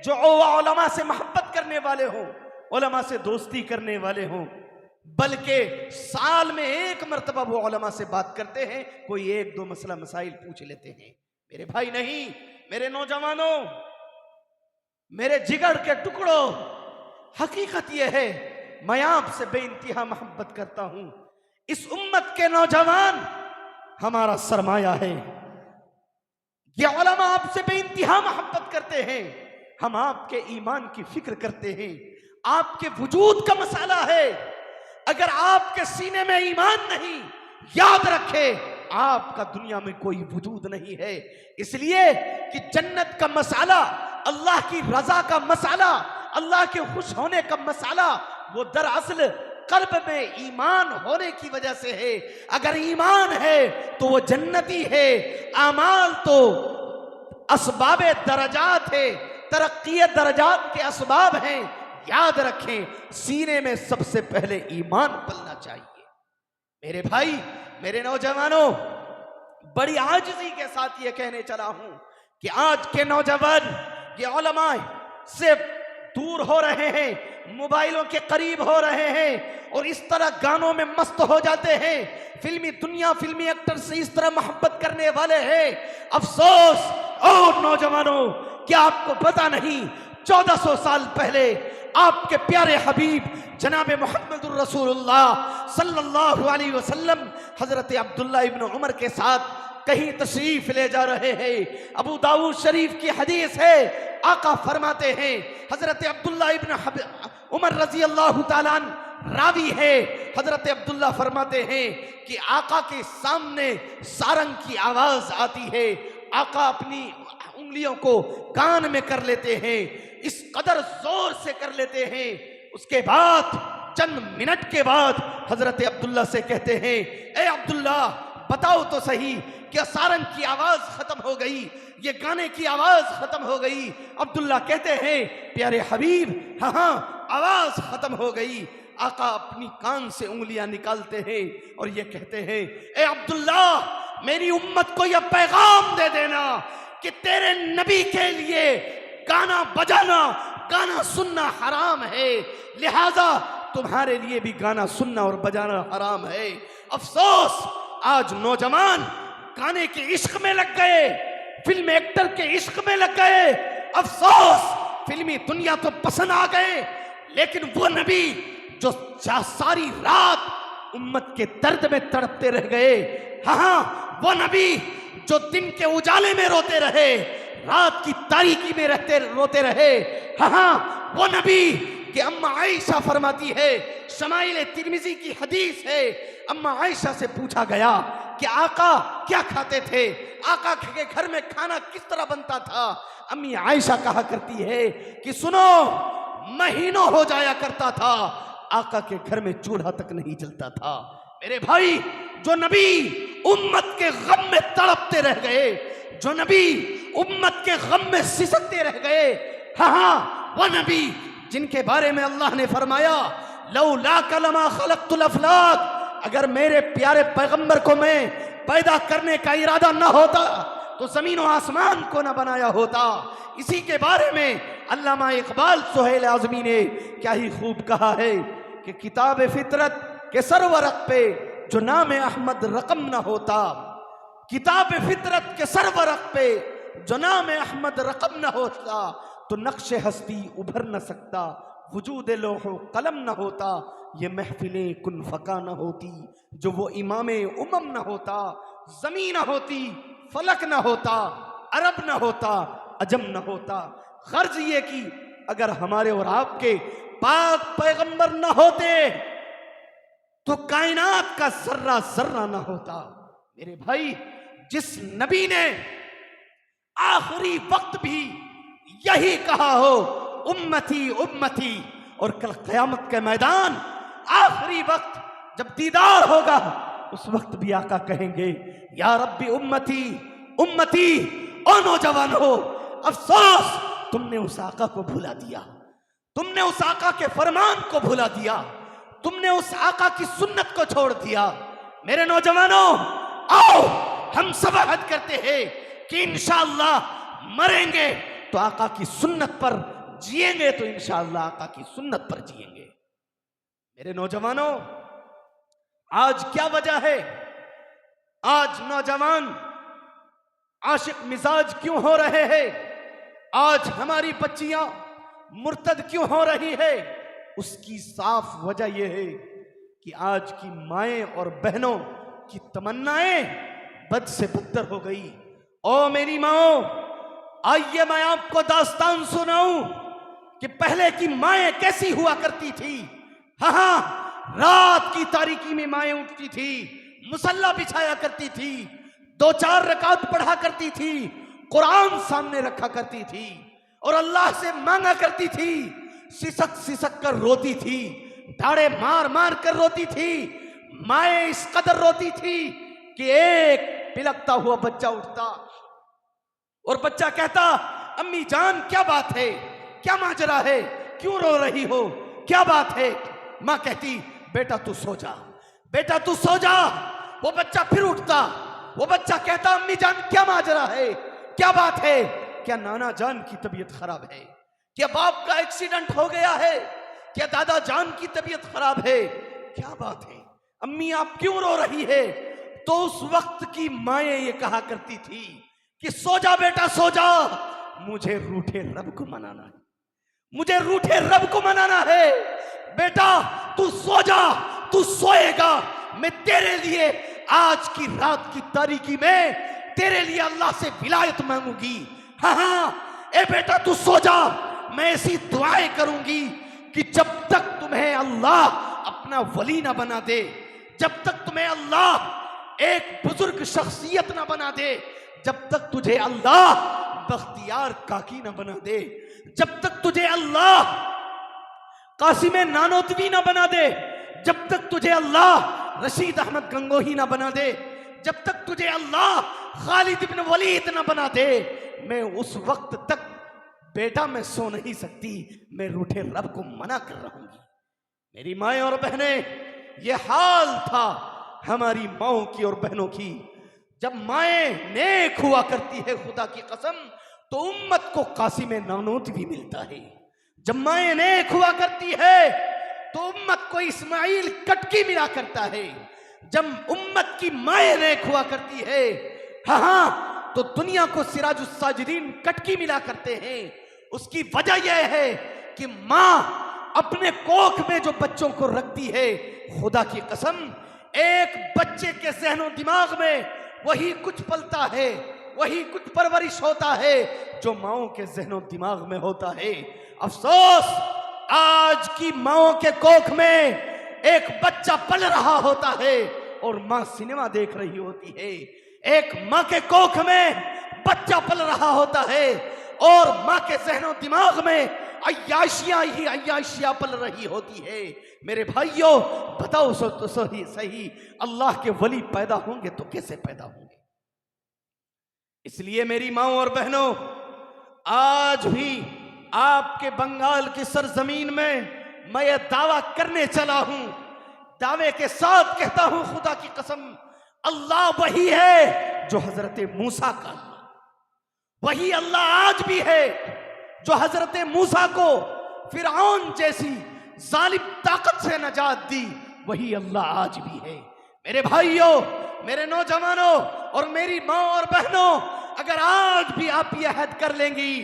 जो उलमा से मोहब्बत करने वाले हों, उलमा से दोस्ती करने वाले हों, बल्कि साल में एक मर्तबा वो उलमा से बात करते हैं, कोई एक दो मसला मसाइल पूछ लेते हैं। मेरे भाई नहीं, मेरे नौजवानों, मेरे जिगर के टुकड़ों, हकीकत यह है, मैं आपसे बेइंतहा मोहब्बत करता हूं। इस उम्मत के नौजवान हमारा सरमाया है। ये उलमा आपसे बेइंतहा मोहब्बत करते हैं, हम आपके ईमान की फिक्र करते हैं, आपके वजूद का मसाला है। अगर आपके सीने में ईमान नहीं, याद रखे आपका दुनिया में कोई वजूद नहीं है। इसलिए कि जन्नत का मसाला, अल्लाह की रजा का मसाला, अल्लाह के खुश होने का मसाला, वो दरअसल कल्ब में ईमान होने की वजह से है। अगर ईमान है तो वो जन्नती है। आमाल तो असबाबे दरजात है, तरक्की दरजात के असबाब हैं। याद रखें, सीने में सबसे पहले ईमान पलना चाहिए। मेरे भाई, मेरे नौजवानों, बड़ी आजिज़ी के साथ ये कहने चला हूं कि आज के नौजवान ये उलमा से दूर हो रहे हैं, मोबाइलों के करीब हो रहे हैं और इस तरह गानों में मस्त हो जाते हैं। फिल्मी दुनिया, फिल्मी एक्टर से इस तरह मोहब्बत करने वाले हैं। अफसोस और नौजवानों, क्या आपको पता नहीं 1400 साल पहले आपके प्यारे हबीब जनाब मोहम्मदुर रसूलुल्लाह सल्लल्लाहु अलैहि वसल्लम हजरत अब्दुल्ला इब्न उमर के साथ कहीं तशरीफ ले जा रहे हैं। अबू दाऊद शरीफ की हदीस है, आका फरमाते हैं, हजरत अब्दुल्ला इब्न उमर रजी अल्लाह ताला रावी है, हजरत अब्दुल्ला फरमाते हैं कि आका के सामने सारंग की आवाज आती है। आका अपनी उंगलियों को कान में कर लेते हैं, इस कदर जोर से कर लेते हैं। उसके बाद चंद मिनट के बाद हजरत अब्दुल्ला से कहते हैं, ए अब्दुल्ला बताओ तो सही, क्या सारंग की आवाज खत्म हो गई, ये गाने की आवाज खत्म हो गई? अब्दुल्ला कहते हैं, प्यारे हबीब, हाँ हाँ आवाज खत्म हो गई। आका अपनी कान से उंगलियां निकालते हैं और ये कहते हैं, ए अब्दुल्ला मेरी उम्मत को यह पैगाम दे देना कि तेरे नबी के लिए गाना बजाना, गाना सुनना हराम है, लिहाजा तुम्हारे लिए भी गाना सुनना और बजाना हराम है। अफसोस आज नौजवान गाने के इश्क में लग गए, फिल्म एक्टर के इश्क में लग गए। अफसोस फिल्मी दुनिया तो पसंद आ गए, लेकिन वो नबी जो सारी रात उम्मत के दर्द में तड़पते रह गए, हाँ वो नबी जो दिन के उजाले में रोते रहे, रात की तारीकी में रोते रहे, हाँ वो नबी कि अम्मा आयशा फरमाती है, शमाइल तिरमिजी की हदीस है, अम्मा आयशा से पूछा गया कि आका क्या खाते थे, आका के घर में खाना किस तरह बनता था? अम्मी आयशा कहा करती है कि सुनो, महीनों हो जाया करता था आका के घर में चूल्हा तक नहीं जलता था। मेरे भाई, जो नबी उम्मत के गम में तड़पते रह गए, जो नबी उम्मत के गम में सिसकते रह गए, हाँ वो नबी जिनके बारे में अल्लाह ने फरमाया, लौला कलमा खलक़तुल अफ़लाक, अगर मेरे प्यारे पैगंबर को मैं पैदा करने का इरादा न होता तो जमीन और आसमान को न बनाया होता। इसी के बारे में अल्लामा इकबाल सुहेल आज़मी ने क्या ही खूब कहा है कि किताब फितरत के सरवरक पे जो नाम अहमद रकम न होता, किताब फितरत के सरवरक पे जो नाम अहमद रकम न होता, तो नक्श हस्ती उभर न सकता, वजूद लोहो कलम न होता, ये महफिले कुन फका न होती, जो वो इमामे उमम न होता, जमीन न होती, फलक न होता, अरब न होता, अजम न होता। गर्ज ये कि अगर हमारे और आपके पाक पैगंबर न होते तो कायनात का जर्रा जर्रा न होता। मेरे भाई, जिस नबी ने आखिरी वक्त भी यही कहा हो, उम्मती उम्मती, और कल क़यामत के मैदान आखिरी वक्त जब दीदार होगा उस वक्त भी आका कहेंगे या रब्बी उम्मती उम्मती। ओ नौजवान हो, अफसोस तुमने उस आका को भुला दिया, तुमने उस आका के फरमान को भुला दिया, तुमने उस आका की सुन्नत को छोड़ दिया। मेरे नौजवानों, आओ हम सब अहद करते हैं कि इंशाअल्लाह मरेंगे तो आका की सुन्नत पर, जिएंगे तो इंशाअल्लाह आका की सुन्नत पर जिएंगे। मेरे नौजवानों, आज क्या वजह है, आज नौजवान आशिक मिजाज क्यों हो रहे हैं, आज हमारी बच्चियां मुर्तद क्यों हो रही है? उसकी साफ वजह यह है कि आज की माएं और बहनों की तमन्नाएं बद से बदतर हो गई। ओ मेरी माओ, आइए मैं आपको दास्तान सुनाऊं कि पहले की माएं कैसी हुआ करती थी। हाँ, रात की तारीकी में माएं उठती थी, मुसल्ला बिछाया करती थी, 2-4 रकात पढ़ा करती थी, कुरान सामने रखा करती थी और अल्लाह से मांगा करती थी। सिसक सिसक कर रोती थी, दाढ़े मार मार कर रोती थी। माएं इस कदर रोती थी कि एक पिलकता हुआ बच्चा उठता और बच्चा कहता, अम्मी जान क्या बात है, क्या माजरा है, क्यों रो रही हो, क्या बात है? मां कहती, बेटा तू सो जा, बेटा तू सो जा। वो बच्चा फिर उठता, वो बच्चा कहता, अम्मी जान क्या माजरा है, क्या बात है? क्या नाना जान की तबीयत खराब है, क्या बाप का एक्सीडेंट हो गया है, क्या दादा जान की तबीयत खराब है, क्या बात है, अम्मी आप क्यों रो रही है? तो उस वक्त की माएं ये कहा करती थी कि सो जा बेटा सो जा, मुझे रूठे रब को मनाना है, मुझे रूठे रब को मनाना है। बेटा तू सो जा, तू सोएगा, मैं तेरे लिए आज की रात की तारीकी में तेरे लिए अल्लाह से विलायत मांगूंगी। हाँ, ए बेटा तू सो जा, मैं ऐसी दुआएं करूंगी कि जब तक तुम्हें अल्लाह अपना वली ना बना दे, जब तक तुम्हें अल्लाह एक बुजुर्ग शख्सियत ना बना दे, जब तक तुझे अल्लाह बख्तियार काकी ना बना दे, जब तक तुझे अल्लाह कासिम नानोतवी ना बना दे, जब तक तुझे अल्लाह रशीद अहमद गंगोही ना बना दे, जब तक तुझे अल्लाह खालिद इब्न वलीद ना बना दे, मैं उस वक्त तक बेटा मैं सो नहीं सकती, मैं रूठे रब को मना कर रहूंगी। मेरी माएं और बहनें, ये हाल था हमारी माओं की और बहनों की। जब माएं नेक हुआ करती है खुदा की कसम, तो उम्मत को कासिम नानोतवी मिलता है। जब माएं नेक हुआ करती है तो उम्मत को इस्माइल कटकी मिला करता है। जब उम्मत की माएं नेक हुआ करती है, हाँ, तो दुनिया को सिराजुस साजिदीन कटकी मिला करते हैं। उसकी वजह यह है कि माँ अपने कोख में जो बच्चों को रखती है, खुदा की कसम एक बच्चे के ज़हनो दिमाग में वही कुछ पलता है, वही कुछ परवरिश होता है जो माओं के ज़हनो दिमाग में होता है। अफसोस, आज की माओं के कोख में एक बच्चा पल रहा होता है और माँ सिनेमा देख रही होती है। एक माँ के कोख में बच्चा पल रहा होता है और माँ के ज़हनो दिमाग में अय्याशियां ही अय्याशियां पल रही होती है। मेरे भाइयों, बताओ तो सही अल्लाह के वली पैदा होंगे तो कैसे पैदा होंगे? इसलिए मेरी माओ और बहनों, आज भी आपके बंगाल की सरजमीन में मैं ये दावा करने चला हूं, दावे के साथ कहता हूं, खुदा की कसम, अल्लाह वही है जो हजरत मूसा का अल्लाह, वही अल्लाह आज भी है जो हजरत मूसा को फिरौन जैसी जालिम ताकत से नजात दी, वही अल्लाह आज भी है। मेरे भाइयों, मेरे नौजवानों और मेरी माँ और बहनों, अगर आज भी आप ये अहद कर लेंगी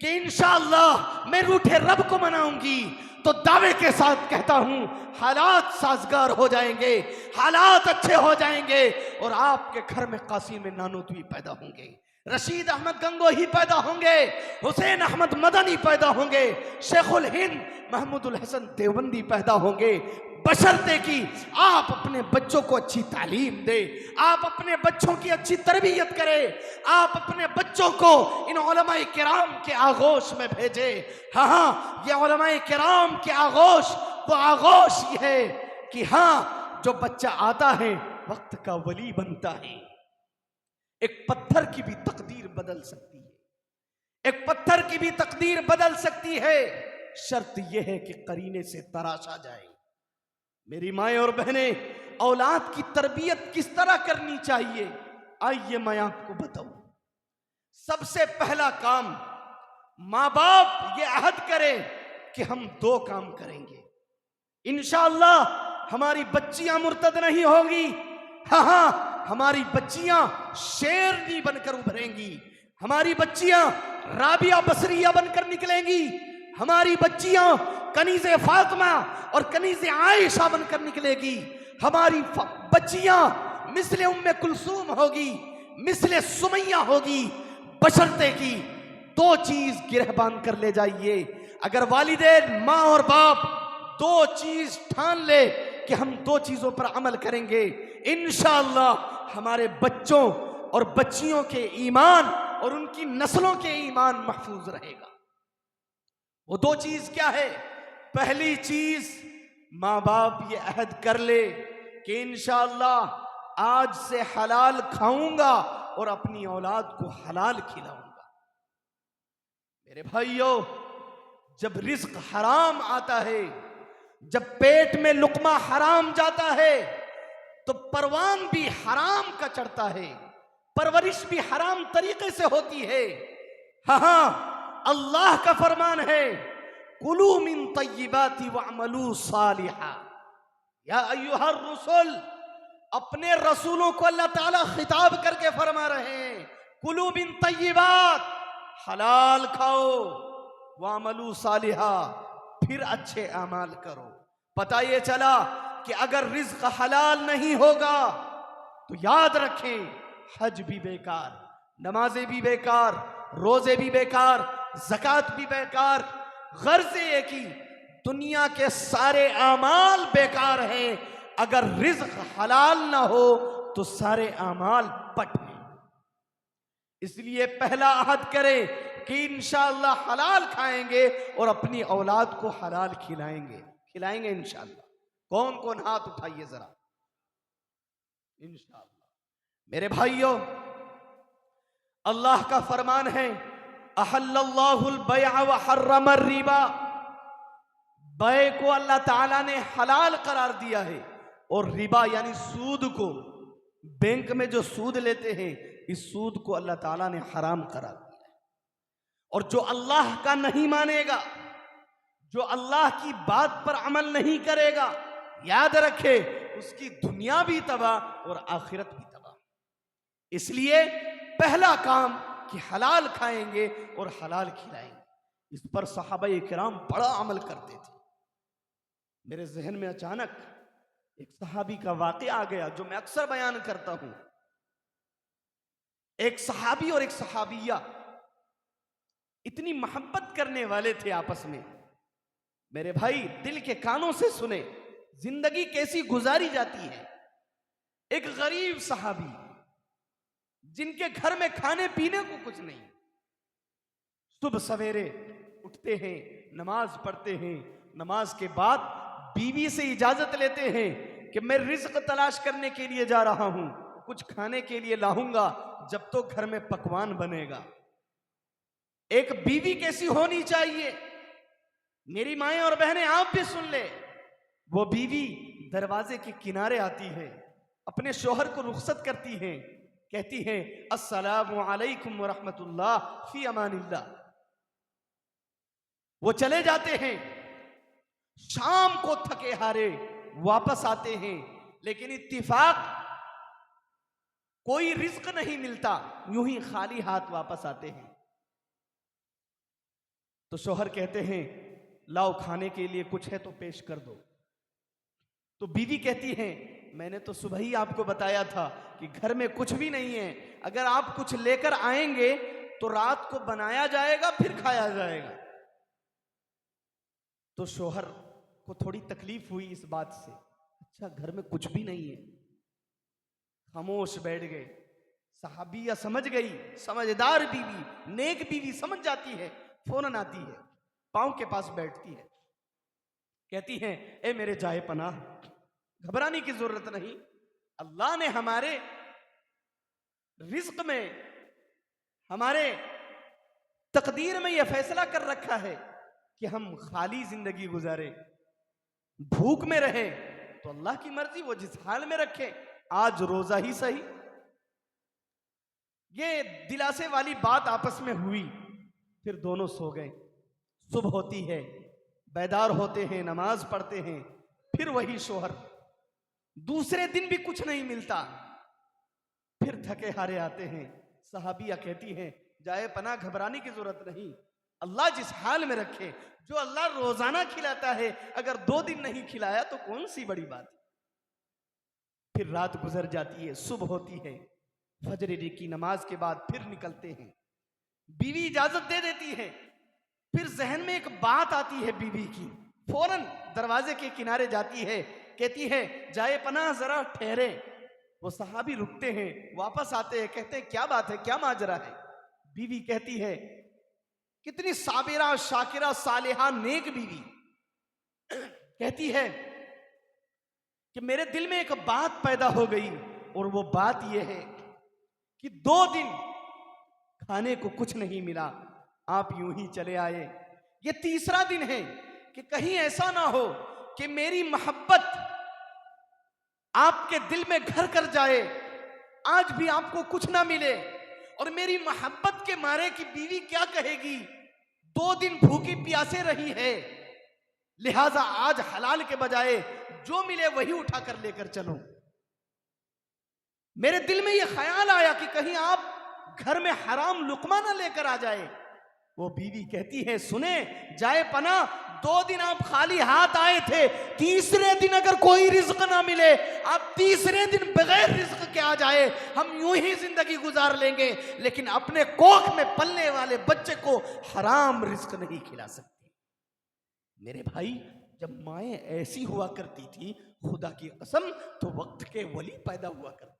कि इंशाअल्लाह मैं रूठे रब को मनाऊंगी, तो दावे के साथ कहता हूं हालात साजगार हो जाएंगे, हालात अच्छे हो जाएंगे और आपके घर में कासिम नानोतवी पैदा होंगे। रशीद अहमद गंगोही पैदा होंगे, हुसैन अहमद मदनी पैदा होंगे, शेखुल हिंद महमूदुल हसन देवबंदी पैदा होंगे, बशर्ते कि आप अपने बच्चों को अच्छी तालीम दे, आप अपने बच्चों की अच्छी तरबियत करें, आप अपने बच्चों को इन उलमाए किराम के आगोश में भेजे। हाँ, ये उलमाए किराम के आगोश, वो आगोश ये है कि हाँ, जो बच्चा आता है वक्त का वली बनता है। एक पत्थर की भी तकदीर बदल सकती है, एक पत्थर की भी तकदीर बदल सकती है, शर्त यह है कि करीने से तराशा जाए। मेरी माएं और बहनें, औलाद की तरबियत किस तरह करनी चाहिए, आइए मैं आपको बताऊं। सबसे पहला काम, माँ बाप ये अहद करें कि हम 2 काम करेंगे, इंशाअल्लाह हमारी बच्चियां मुर्तद नहीं होगी। हाँ, हमारी बच्चियां शेरनी बनकर उभरेंगी, हमारी बच्चियां राबिया बसरिया बनकर निकलेंगी, हमारी बच्चियां कनीज़े फातिमा और कनीज़े आयशा बनकर निकलेगी, हमारी बच्चियां मिसले उम्मे कुलसूम होगी, मिसले सुमैया होगी, बशर्ते की 2 चीज गिरह बांध कर ले जाइए। अगर वालिदैन, माँ और बाप 2 चीज ठान ले कि हम 2 चीजों पर अमल करेंगे, इंशाअल्लाह हमारे बच्चों और बच्चियों के ईमान और उनकी नस्लों के ईमान महफूज रहेगा। वो 2 चीज क्या है? पहली चीज, माँ बाप ये अहद कर ले कि इंशाअल्लाह आज से हलाल खाऊंगा और अपनी औलाद को हलाल खिलाऊंगा। मेरे भाइयों, जब रिज्क हराम आता है, जब पेट में लुकमा हराम जाता है, तो परवान भी हराम का चढ़ता है, परवरिश भी हराम तरीके से होती है। हाँ, अल्लाह का फरमान है, कुलू मिन तय्यिबाति वअमलू सालिहा। या अय्युहर रुसुल, अपने रसूलों को अल्लाह ताला खिताब करके फरमा रहे हैं, कुलू मिन तय्यिबात, हलाल खाओ, वअमलू सालिहा, फिर अच्छे अमाल करो। पता ये चला कि अगर रिज्क हलाल नहीं होगा तो याद रखें, हज भी बेकार, नमाजें भी बेकार, रोजे भी बेकार, ज़कात भी बेकार, गर्ज ये कि दुनिया के सारे आमाल बेकार हैं। अगर रिज्क हलाल ना हो तो सारे आमाल पट हैं। इसलिए पहला अहद करें कि इंशाअल्लाह हलाल खाएंगे और अपनी औलाद को हलाल खिलाएंगे इंशाअल्लाह। कौन कौन हाथ उठाइए जरा, इंशाअल्लाह। मेरे भाइयों, अल्लाह का फरमान है, अहल्लल्लाहुल बैअ व हर्रमर रिबा, बै को अल्लाह ताला ने हलाल करार दिया है और रिबा यानी सूद को, बैंक में जो सूद लेते हैं, इस सूद को अल्लाह ताला ने हराम करार दिया है। और जो अल्लाह का नहीं मानेगा, जो अल्लाह की बात पर अमल नहीं करेगा, याद रखे उसकी दुनिया भी तबाह और आखिरत भी तबाह। इसलिए पहला काम कि हलाल खाएंगे और हलाल खिलाएंगे। इस पर सहाबाए किराम बड़ा अमल करते थे। मेरे जहन में अचानक एक सहाबी का वाक़या आ गया जो मैं अक्सर बयान करता हूं। एक सहाबी और एक सहाबिया इतनी मोहब्बत करने वाले थे आपस में। मेरे भाई, दिल के कानों से सुने, जिंदगी कैसी गुजारी जाती है। एक गरीब सहाबी जिनके घर में खाने पीने को कुछ नहीं, सुबह सवेरे उठते हैं, नमाज पढ़ते हैं, नमाज के बाद बीवी से इजाजत लेते हैं कि मैं रिज्क तलाश करने के लिए जा रहा हूं, कुछ खाने के लिए लाऊंगा जब तो घर में पकवान बनेगा। एक बीवी कैसी होनी चाहिए, मेरी माएं और बहनें आप भी सुन ले। वो बीवी दरवाजे के किनारे आती है, अपने शोहर को रुखसत करती है, कहती है अस्सलामु अलैकुम व रहमतुल्लाह फी अमानिल्लाह। वो चले जाते हैं, शाम को थके हारे वापस आते हैं, लेकिन इत्तिफाक कोई रिज्क नहीं मिलता, यूं ही खाली हाथ वापस आते हैं। तो शोहर कहते हैं लाओ खाने के लिए कुछ है तो पेश कर दो। तो बीवी कहती है मैंने तो सुबह ही आपको बताया था कि घर में कुछ भी नहीं है, अगर आप कुछ लेकर आएंगे तो रात को बनाया जाएगा फिर खाया जाएगा। तो शोहर को थोड़ी तकलीफ हुई इस बात से, अच्छा घर में कुछ भी नहीं है, खामोश बैठ गए। सहाबिया समझ गई, समझदार बीवी, नेक बीवी समझ जाती है, फौरन आती है, पांव के पास बैठती है, कहती है ए मेरे जाए पनाह, घबराने की जरूरत नहीं, अल्लाह ने हमारे रिज्क में, हमारे तकदीर में यह फैसला कर रखा है कि हम खाली जिंदगी गुजारे, भूख में रहे, तो अल्लाह की मर्जी, वो जिस हाल में रखे, आज रोजा ही सही। ये दिलासे वाली बात आपस में हुई, फिर दोनों सो गए। सुबह होती है, बेदार होते हैं, नमाज पढ़ते हैं, फिर वही शोहर, दूसरे दिन भी कुछ नहीं मिलता, फिर थके हारे आते हैं। सहाबिया कहती हैं जाए पना, घबराने की जरूरत नहीं, अल्लाह जिस हाल में रखे, जो अल्लाह रोजाना खिलाता है, अगर 2 दिन नहीं खिलाया तो कौन सी बड़ी बात। फिर रात गुजर जाती है, सुबह होती है, फजर की नमाज के बाद फिर निकलते हैं। बीवी इजाजत दे देती है, फिर जहन में एक बात आती है बीवी की, फौरन दरवाजे के किनारे जाती है, कहती है जाए पनाह जरा ठहरे। वो सहाबी रुकते हैं, वापस आते हैं, कहते हैं क्या बात है, क्या माजरा है। बीवी कहती है, कितनी साबिरा, शाकिरा, सालिहा, नेक बीवी, कहती है कि मेरे दिल में एक बात पैदा हो गई, और वो बात यह है कि 2 दिन खाने को कुछ नहीं मिला, आप यूं ही चले आए। ये तीसरा दिन है कि कहीं ऐसा ना हो कि मेरी मोहब्बत आपके दिल में घर कर जाए, आज भी आपको कुछ ना मिले, और मेरी मोहब्बत के मारे कि बीवी क्या कहेगी, 2 दिन भूखी प्यासे रही है, लिहाजा आज हलाल के बजाय जो मिले वही उठाकर लेकर चलो। मेरे दिल में यह ख्याल आया कि कहीं आप घर में हराम लुकमा ना लेकर आ जाए। वो बीवी कहती है सुने जाए पना, 2 दिन आप खाली हाथ आए थे, तीसरे दिन अगर कोई रिज्क ना मिले, आप तीसरे दिन बगैर रिज्क के आ जाए, हम यूं ही जिंदगी गुजार लेंगे, लेकिन अपने कोख में पलने वाले बच्चे को हराम रिज्क नहीं खिला सकते। मेरे भाई, जब माएं ऐसी हुआ करती थी, खुदा की कसम, तो वक्त के वली पैदा हुआ करते थे।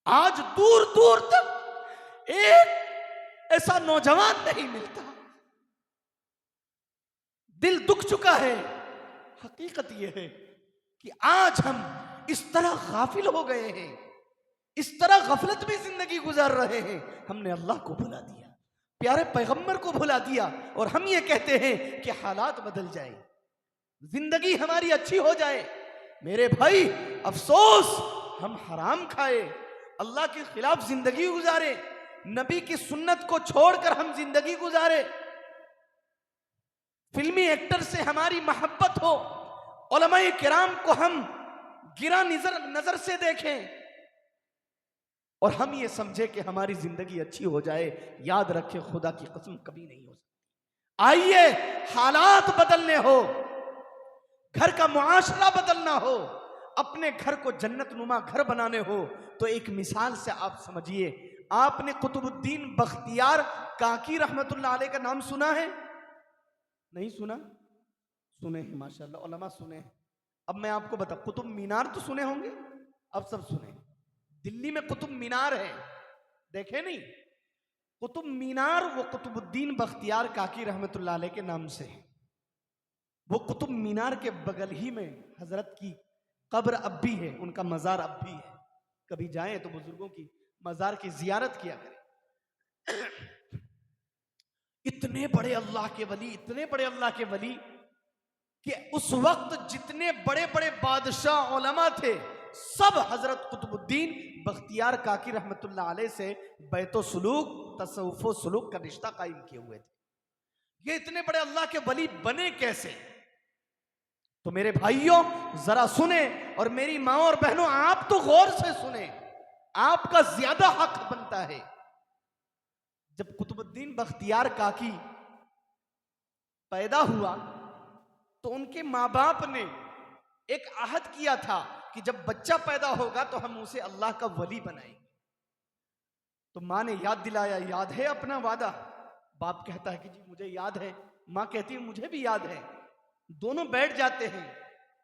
आज दूर दूर तक एक ऐसा नौजवान नहीं मिलता। दिल दुख चुका है। हकीकत यह है कि आज हम इस तरह गाफिल हो गए हैं, इस तरह गफलत में जिंदगी गुजार रहे हैं, हमने अल्लाह को भुला दिया, प्यारे पैगंबर को भुला दिया, और हम ये कहते हैं कि हालात बदल जाए, जिंदगी हमारी अच्छी हो जाए। मेरे भाई अफसोस, हम हराम खाए, अल्लाह के खिलाफ जिंदगी गुजारे, नबी की सुन्नत को छोड़कर हम जिंदगी गुजारे, फिल्मी एक्टर से हमारी मोहब्बत हो, उलमाए किराम को हम गिरा नजर से देखें, और हम ये समझे कि हमारी जिंदगी अच्छी हो जाए। याद रखें, खुदा की कसम कभी नहीं हो सकती। आइए हालात बदलने हो, घर का मुआशरा बदलना हो, अपने घर को जन्नत नुमा घर बनाने हो, तो एक मिसाल से आप समझिए। आपने कुतुबुद्दीन बख्तियार काकी रहमतुल्लाह अलैह का नाम सुना है? नहीं सुना? सुने हैं, माशाल्लाह, उलमा सुने हैं। अब मैं आपको बता, कुतुब मीनार तो सुने होंगे, अब सब सुने। दिल्ली में कुतुब मीनार है, देखे नहीं? कुतुब मीनार वो कुतुबुद्दीन बख्तियार काकी रहमतुल्लाह अलैह के नाम से है। वो कुतुब मीनार के बगल ही में हजरत की कब्र अब भी है, उनका मजार अब भी है। कभी जाएं तो बुजुर्गों की मजार की जियारत किया करें। इतने बड़े अल्लाह के वली, इतने बड़े अल्लाह के वली कि उस वक्त जितने बड़े बड़े बादशाह उलमा थे, सब हजरत कुतुबुद्दीन बख्तियार काकी रहमतुल्लाह अलैह से बैतो सुलूक, तसव्वुफ़ो सुलूक का रिश्ता कायम किए हुए थे। ये इतने बड़े अल्लाह के वली बने कैसे? तो मेरे भाइयों जरा सुने, और मेरी माँ और बहनों आप तो गौर से सुने, आपका ज्यादा हक बनता है। जब कुतुबुद्दीन बख्तियार काकी पैदा हुआ तो उनके माँ बाप ने एक अहद किया था कि जब बच्चा पैदा होगा तो हम उसे अल्लाह का वली बनाएंगे। तो माँ ने याद दिलाया, याद है अपना वादा? बाप कहता है कि जी मुझे याद है। माँ कहती है मुझे भी याद है। दोनों बैठ जाते हैं।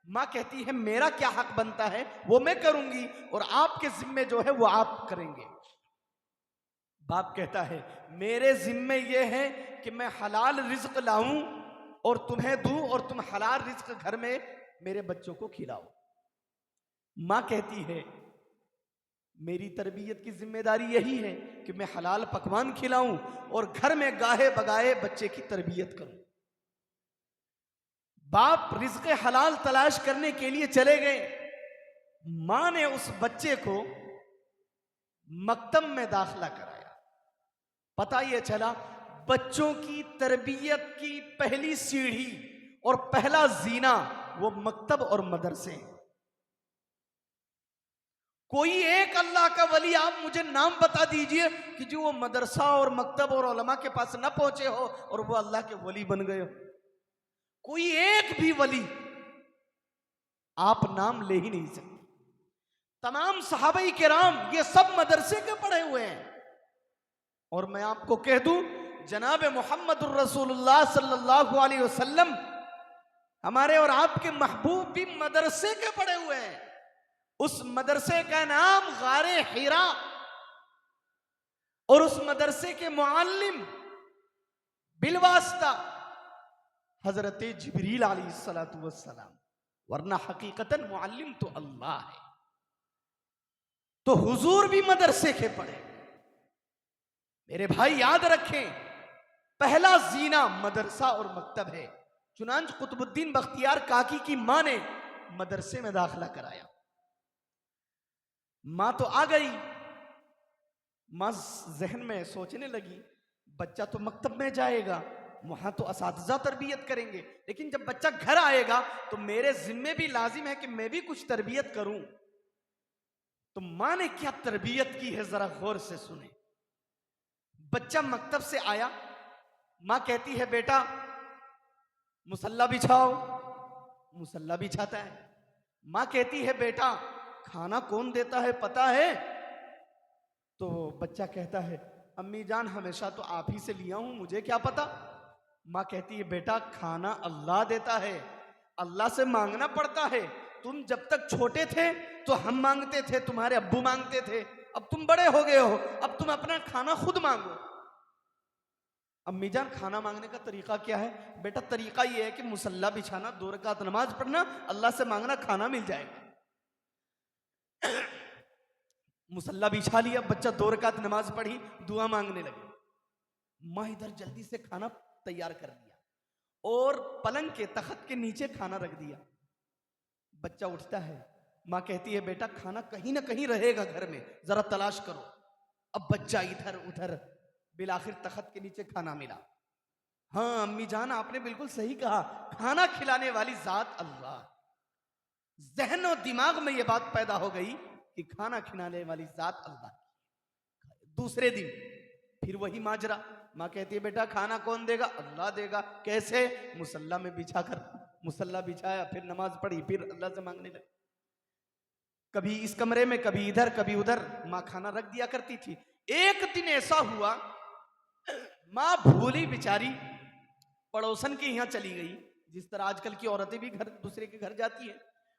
माँ कहती है मेरा क्या हक बनता है वो मैं करूंगी और आपके जिम्मे जो है वो आप करेंगे। बाप कहता है मेरे जिम्मे ये है कि मैं हलाल रिज्क लाऊं और तुम्हें दूं और तुम हलाल रिज्क घर में मेरे बच्चों को खिलाओ। माँ कहती है मेरी तरबियत की जिम्मेदारी यही है कि मैं हलाल पकवान खिलाऊं और घर में गाहे बगाए बच्चे की तरबियत करूं। बाप रिज्क हलाल तलाश करने के लिए चले गए। मां ने उस बच्चे को मकतब में दाखिला कराया। पता यह चला बच्चों की तरबियत की पहली सीढ़ी और पहला जीना वो मकतब और मदरसे। कोई एक अल्लाह का वली आप मुझे नाम बता दीजिए कि जो वो मदरसा और मकतब और उलमा के पास न पहुंचे हो और वो अल्लाह के वली बन गए हो। कोई एक भी वली आप नाम ले ही नहीं सकते। तमाम सहाबाई किराम ये सब मदरसे के पढ़े हुए हैं। और मैं आपको कह दूं जनाब मुहम्मदुर रसूलुल्लाह सल्लल्लाहु अलैहि वसल्लम हमारे और आपके महबूब भी मदरसे के पढ़े हुए हैं। उस मदरसे का नाम गारे हिरा और उस मदरसे के मुअल्लिम बिलवास्ता हजरत जिब्रील अलैहिस्सलातु वस्सलाम, वरना हकीकतन मुअल्लिम तो अल्लाह है। तो हुजूर भी मदरसे के पढ़े। मेरे भाई याद रखें पहला जीना मदरसा और मकतब है। चुनांच कुतुबुद्दीन बख्तियार काकी की मां ने मदरसे में दाखिला कराया। मां तो आ गई। मां जहन में सोचने लगी बच्चा तो मकतब में जाएगा, वहां तो असातिज़ा तरबियत करेंगे, लेकिन जब बच्चा घर आएगा तो मेरे जिम्मे भी लाजिम है कि मैं भी कुछ तरबियत करूं। तो मां ने क्या तरबियत की है जरा गौर से सुने। बच्चा मकतब से आया। मां कहती है बेटा मुसल्ला बिछाओ। मुसल्ला बिछाता है। मां कहती है बेटा खाना कौन देता है पता है? तो बच्चा कहता है अम्मी जान हमेशा तो आप ही से लिया हूं, मुझे क्या पता। मां कहती है बेटा खाना अल्लाह देता है, अल्लाह से मांगना पड़ता है। तुम जब तक छोटे थे तो हम मांगते थे, तुम्हारे अब्बू मांगते थे, अब तुम बड़े हो गए हो, अब तुम अपना खाना खुद मांगो। अम्मी जान खाना मांगने का तरीका क्या है? बेटा तरीका यह है कि मुसल्ला बिछाना, 2 रकात नमाज पढ़ना, अल्लाह से मांगना, खाना मिल जाएगा। मुसल्ला बिछा लिया, बच्चा 2 रकात नमाज पढ़ी, दुआ मांगने लगे। माँ इधर जल्दी से खाना तैयार कर दिया और पलंग के तख्त के नीचे खाना रख दिया। बच्चा उठता है। माँ कहती है बेटा खाना कहीं ना कहीं रहेगा घर में, जरा तलाश करो। अब बच्चा इधर उधर, बिलाखिर तख्त के नीचे खाना मिला। हाँ अम्मी जान आपने बिल्कुल सही कहा, खाना खिलाने वाली जात अल्लाह। जहन और दिमाग में यह बात पैदा हो गई कि खाना खिलाने वाली जात अल्लाह। दूसरे दिन फिर वही माजरा। माँ कहती है बेटा खाना कौन देगा? अल्लाह देगा। कैसे? मुसल्ला में बिछा कर। मुसल्ला बिछाया, फिर नमाज पढ़ी, फिर अल्लाह से मांगने लगी। कभी इस कमरे में, कभी इधर, कभी उधर माँ खाना रख दिया करती थी। एक दिन ऐसा हुआ माँ भूली बेचारी पड़ोसन के यहां चली गई। जिस तरह आजकल की औरतें भी घर दूसरे के घर जाती है,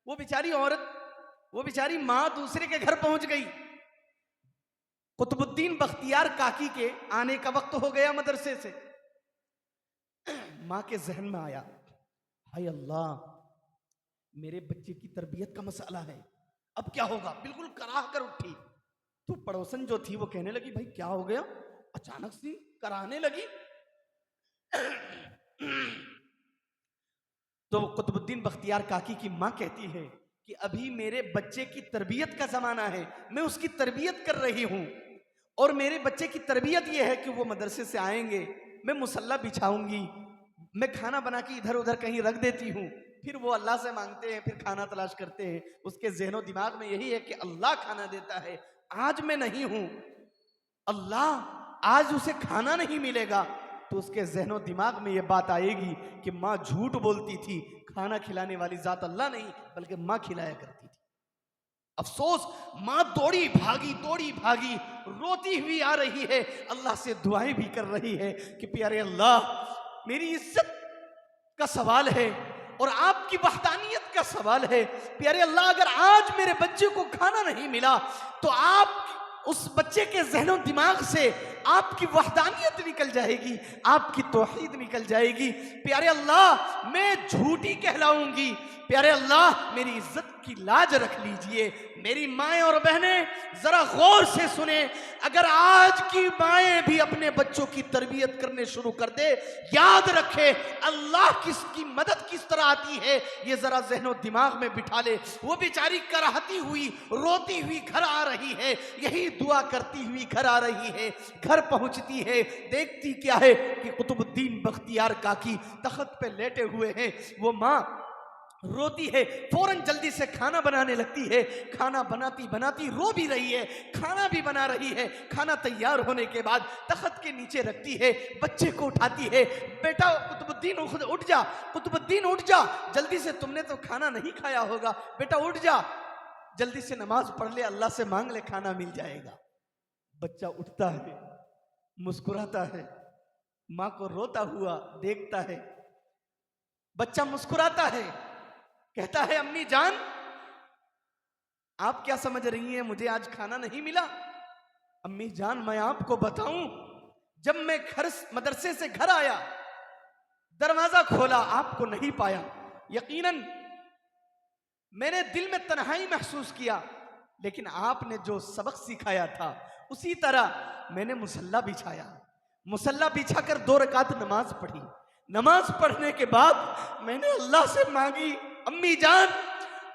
वो बेचारी औरत, वो बेचारी माँ दूसरे के घर पहुंच गई। कुतुबुद्दीन बख्तियार काकी के आने का वक्त हो गया मदरसे से। माँ के जहन में आया हाय अल्लाह मेरे बच्चे की तरबियत का मसला है, अब क्या होगा। बिल्कुल कराह कर उठी। तो पड़ोसन जो थी वो कहने लगी भाई क्या हो गया? अचानक सी कराहने लगी। तो कुतुबुद्दीन बख्तियार काकी की मां कहती है कि अभी मेरे बच्चे की तरबियत का जमाना है, मैं उसकी तरबियत कर रही हूं और मेरे बच्चे की तरबियत यह है कि वो मदरसे से आएंगे, मैं मुसल्ला बिछाऊंगी, मैं खाना बना के इधर उधर कहीं रख देती हूँ, फिर वो अल्लाह से मांगते हैं, फिर खाना तलाश करते हैं। उसके ज़हनो दिमाग में यही है कि अल्लाह खाना देता है, आज मैं नहीं हूं, अल्लाह आज उसे खाना नहीं मिलेगा, तो उसके जहनो दिमाग में ये बात आएगी कि माँ झूठ बोलती थी, खाना खिलाने वाली जात अल्लाह नहीं बल्कि माँ खिलाया करती थी। अफसोस, माँ दौड़ी भागी रोती हुई आ रही है, अल्लाह से दुआएं भी कर रही है कि प्यारे अल्लाह, मेरी इज्जत का सवाल है और आपकी वहदानियत का सवाल है। प्यारे अल्लाह, अगर आज मेरे बच्चे को खाना नहीं मिला तो आप उस बच्चे के जहनो दिमाग से आपकी वहदानियत निकल जाएगी, आपकी तौहीद निकल जाएगी। प्यारे अल्लाह, मैं झूठी कहलाऊंगी। प्यारे अल्लाह, मेरी इज्जत की लाज रख लीजिए। मेरी माएं और बहनें जरा गौर से सुने, अगर आज की माएं भी अपने बच्चों की तरबियत करने शुरू कर दे, याद रखे अल्लाह किसकी मदद किस तरह आती है, ये जरा जहनो दिमाग में बिठा ले। वो बेचारी कराहती हुई रोती हुई घर आ रही है, यही दुआ करती हुई घर आ रही है। घर पहुंचती है, देखती क्या है कि कुतुबुद्दीन बख्तियार काकी तख्त पे लेटे हुए हैं। वो माँ रोती है, फौरन जल्दी से खाना बनाने लगती है। खाना बनाती बनाती रो भी रही है, खाना भी बना रही है। खाना तैयार होने के बाद तख्त के नीचे रखती है, बच्चे को उठाती है। बेटा कुतुबुद्दीन खुद उठ जा, कुतुबुद्दीन उठ जा, जल्दी से, तुमने तो खाना नहीं खाया होगा, बेटा उठ जा, जल्दी से नमाज पढ़ ले, अल्लाह से मांग ले, खाना मिल जाएगा। बच्चा उठता है, मुस्कुराता है, माँ को रोता हुआ देखता है। बच्चा मुस्कुराता है, कहता है अम्मी जान, आप क्या समझ रही हैं मुझे आज खाना नहीं मिला? अम्मी जान, मैं आपको बताऊं, जब मैं मदरसे से घर आया, दरवाजा खोला, आपको नहीं पाया। यकीनन मैंने दिल में तन्हाई महसूस किया, लेकिन आपने जो सबक सिखाया था उसी तरह मैंने मुसल्ला बिछाया। मुसल्ला बिछाकर 2 रकात नमाज पढ़ी। नमाज पढ़ने के बाद मैंने अल्लाह से मांगी, अम्मी जान,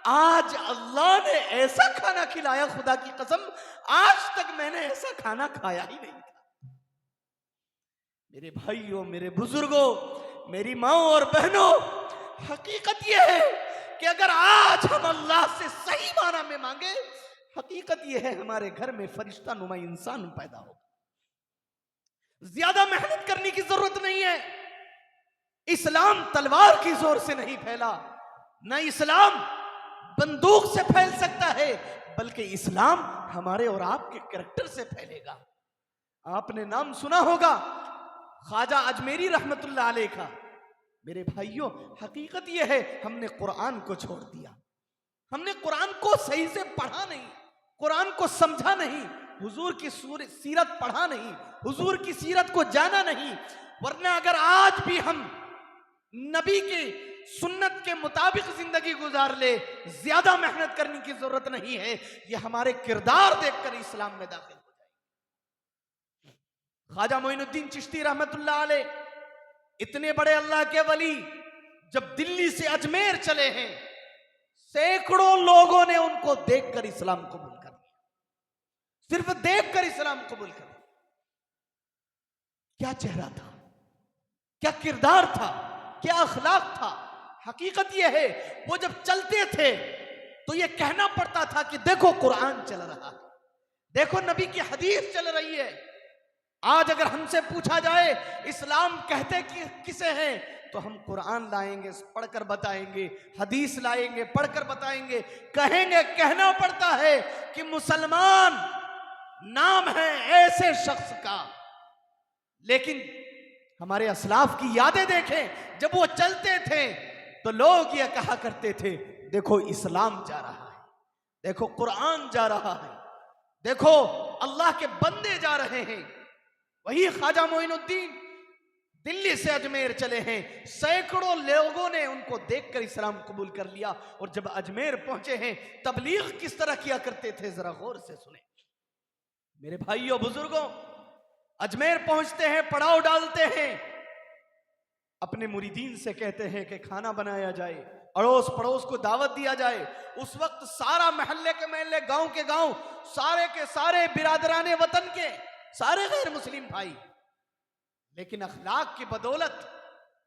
आज अल्लाह ने ऐसा खाना खिलाया, खुदा की कसम आज तक मैंने ऐसा खाना खाया ही नहीं था। मेरे भाइयों, मेरे बुजुर्गों, मेरी माओ और बहनों, हकीकत यह है कि अगर आज हम अल्लाह से सही माना में मांगे, हकीकत यह है हमारे घर में फरिश्ता नुमा इंसान पैदा होगा। ज्यादा मेहनत करने की जरूरत नहीं है। इस्लाम तलवार की जोर से नहीं फैला, ना इस्लाम बंदूक से फैल सकता है, बल्कि इस्लाम हमारे और आपके कैरेक्टर से फैलेगा। आपने नाम सुना होगा ख्वाजा अजमेरी रहमतुल्लाह अलैह का। मेरे भाइयों, हकीकत यह है हमने कुरान को छोड़ दिया, हमने कुरान को सही से पढ़ा नहीं, कुरान को समझा नहीं, हुजूर की सीरत पढ़ा नहीं, हुजूर की सीरत को जाना नहीं। वरना अगर आज भी हम नबी की सुन्नत के मुताबिक जिंदगी गुजार ले, ज्यादा मेहनत करने की जरूरत नहीं है। यह हमारे किरदार देखकर इस्लाम में दाखिल हो जाए। ख्वाजा मोइनुद्दीन चिश्ती रहमतुल्लाह अलैह, इतने बड़े अल्लाह के वली, जब दिल्ली से अजमेर चले हैं, सैकड़ों लोगों ने उनको देखकर इस्लाम कबूल कर लिया। सिर्फ देखकर इस्लाम कबूल कर लिया। क्या चेहरा था, क्या किरदार था, क्या अखलाक था। हकीकत यह है, वो जब चलते थे तो ये कहना पड़ता था कि देखो कुरान चल रहा है, देखो नबी की हदीस चल रही है। आज अगर हमसे पूछा जाए इस्लाम कहते कि किसे हैं, तो हम कुरान लाएंगे, पढ़कर बताएंगे, हदीस लाएंगे, पढ़कर बताएंगे, कहेंगे, कहना पड़ता है कि मुसलमान नाम है ऐसे शख्स का। लेकिन हमारे असलाफ की यादें देखें, जब वो चलते थे तो लोग ये कहा करते थे, देखो इस्लाम जा रहा है, देखो कुरान जा रहा है, देखो अल्लाह के बंदे जा रहे हैं। वही ख्वाजा मोइनुद्दीन दिल्ली से अजमेर चले हैं, सैकड़ों लोगों ने उनको देखकर इस्लाम कबूल कर लिया। और जब अजमेर पहुंचे हैं, तबलीग किस तरह किया करते थे, जरा गौर से सुने। मेरे भाइयों बुजुर्गों, अजमेर पहुंचते हैं, पड़ाव डालते हैं, अपने मुरीदीन से कहते हैं कि खाना बनाया जाए, अड़ोस पड़ोस को दावत दिया जाए। उस वक्त सारा महल्ले के महल्ले, गांव के गांव, सारे के सारे बिरादराने वतन के सारे गैर मुस्लिम भाई। लेकिन अखलाक की बदौलत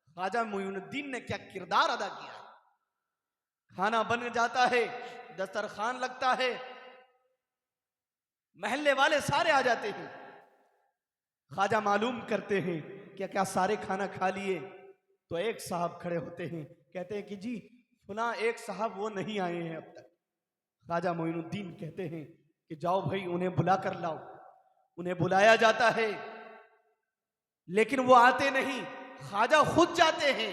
ख्वाजा मोइनुद्दीन ने क्या किरदार अदा किया है। खाना बन जाता है, दस्तरखान लगता है, महल्ले वाले सारे आ जाते हैं। ख्वाजा मालूम करते हैं क्या क्या सारे खाना खा लिए? तो एक साहब खड़े होते हैं, कहते हैं कि जी फला एक साहब वो नहीं आए हैं अब तक। ख्वाजा मोइनुद्दीन कहते हैं कि जाओ भाई उन्हें बुला कर लाओ। उन्हें बुलाया जाता है लेकिन वो आते नहीं, ख्वाजा खुद जाते हैं।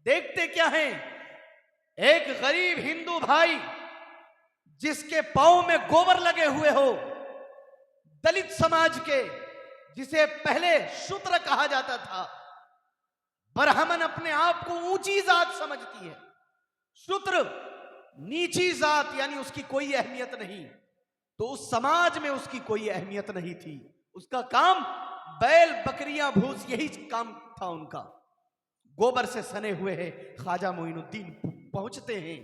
देखते क्या हैं, एक गरीब हिंदू भाई जिसके पांव में गोबर लगे हुए हो, दलित समाज के, जिसे पहले शूद्र कहा जाता था। ब्राह्मण अपने आप को ऊंची जात समझती है, शूद्र नीची जात, यानी उसकी कोई अहमियत नहीं। तो उस समाज में उसकी कोई अहमियत नहीं थी। उसका काम बैल बकरियां भूस, यही काम था उनका। गोबर से सने हुए हैं। ख्वाजा मोइनुद्दीन पहुंचते हैं।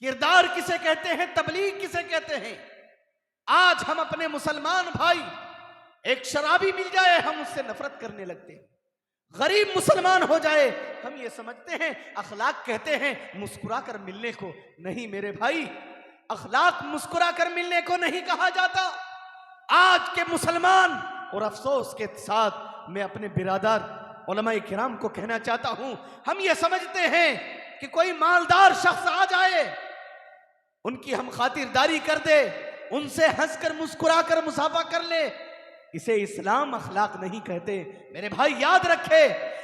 किरदार किसे कहते हैं, तबलीग किसे कहते हैं? आज हम अपने मुसलमान भाई, एक शराबी मिल जाए हम उससे नफरत करने लगते हैं। गरीब मुसलमान हो जाए हम ये समझते हैं अखलाक कहते हैं मुस्कुरा कर मिलने को। नहीं मेरे भाई, अखलाक मुस्कुरा कर मिलने को नहीं कहा जाता। आज के मुसलमान, और अफसोस के साथ मैं अपने बिरादर उलमाए किराम को कहना चाहता हूं, हम ये समझते हैं कि कोई मालदार शख्स आ जाए, उनकी हम खातिरदारी कर दे, उनसे हंसकर मुस्कुराकर मुसाफा कर ले, इसे इस्लाम अखलाक नहीं कहते। मेरे भाई याद रखे,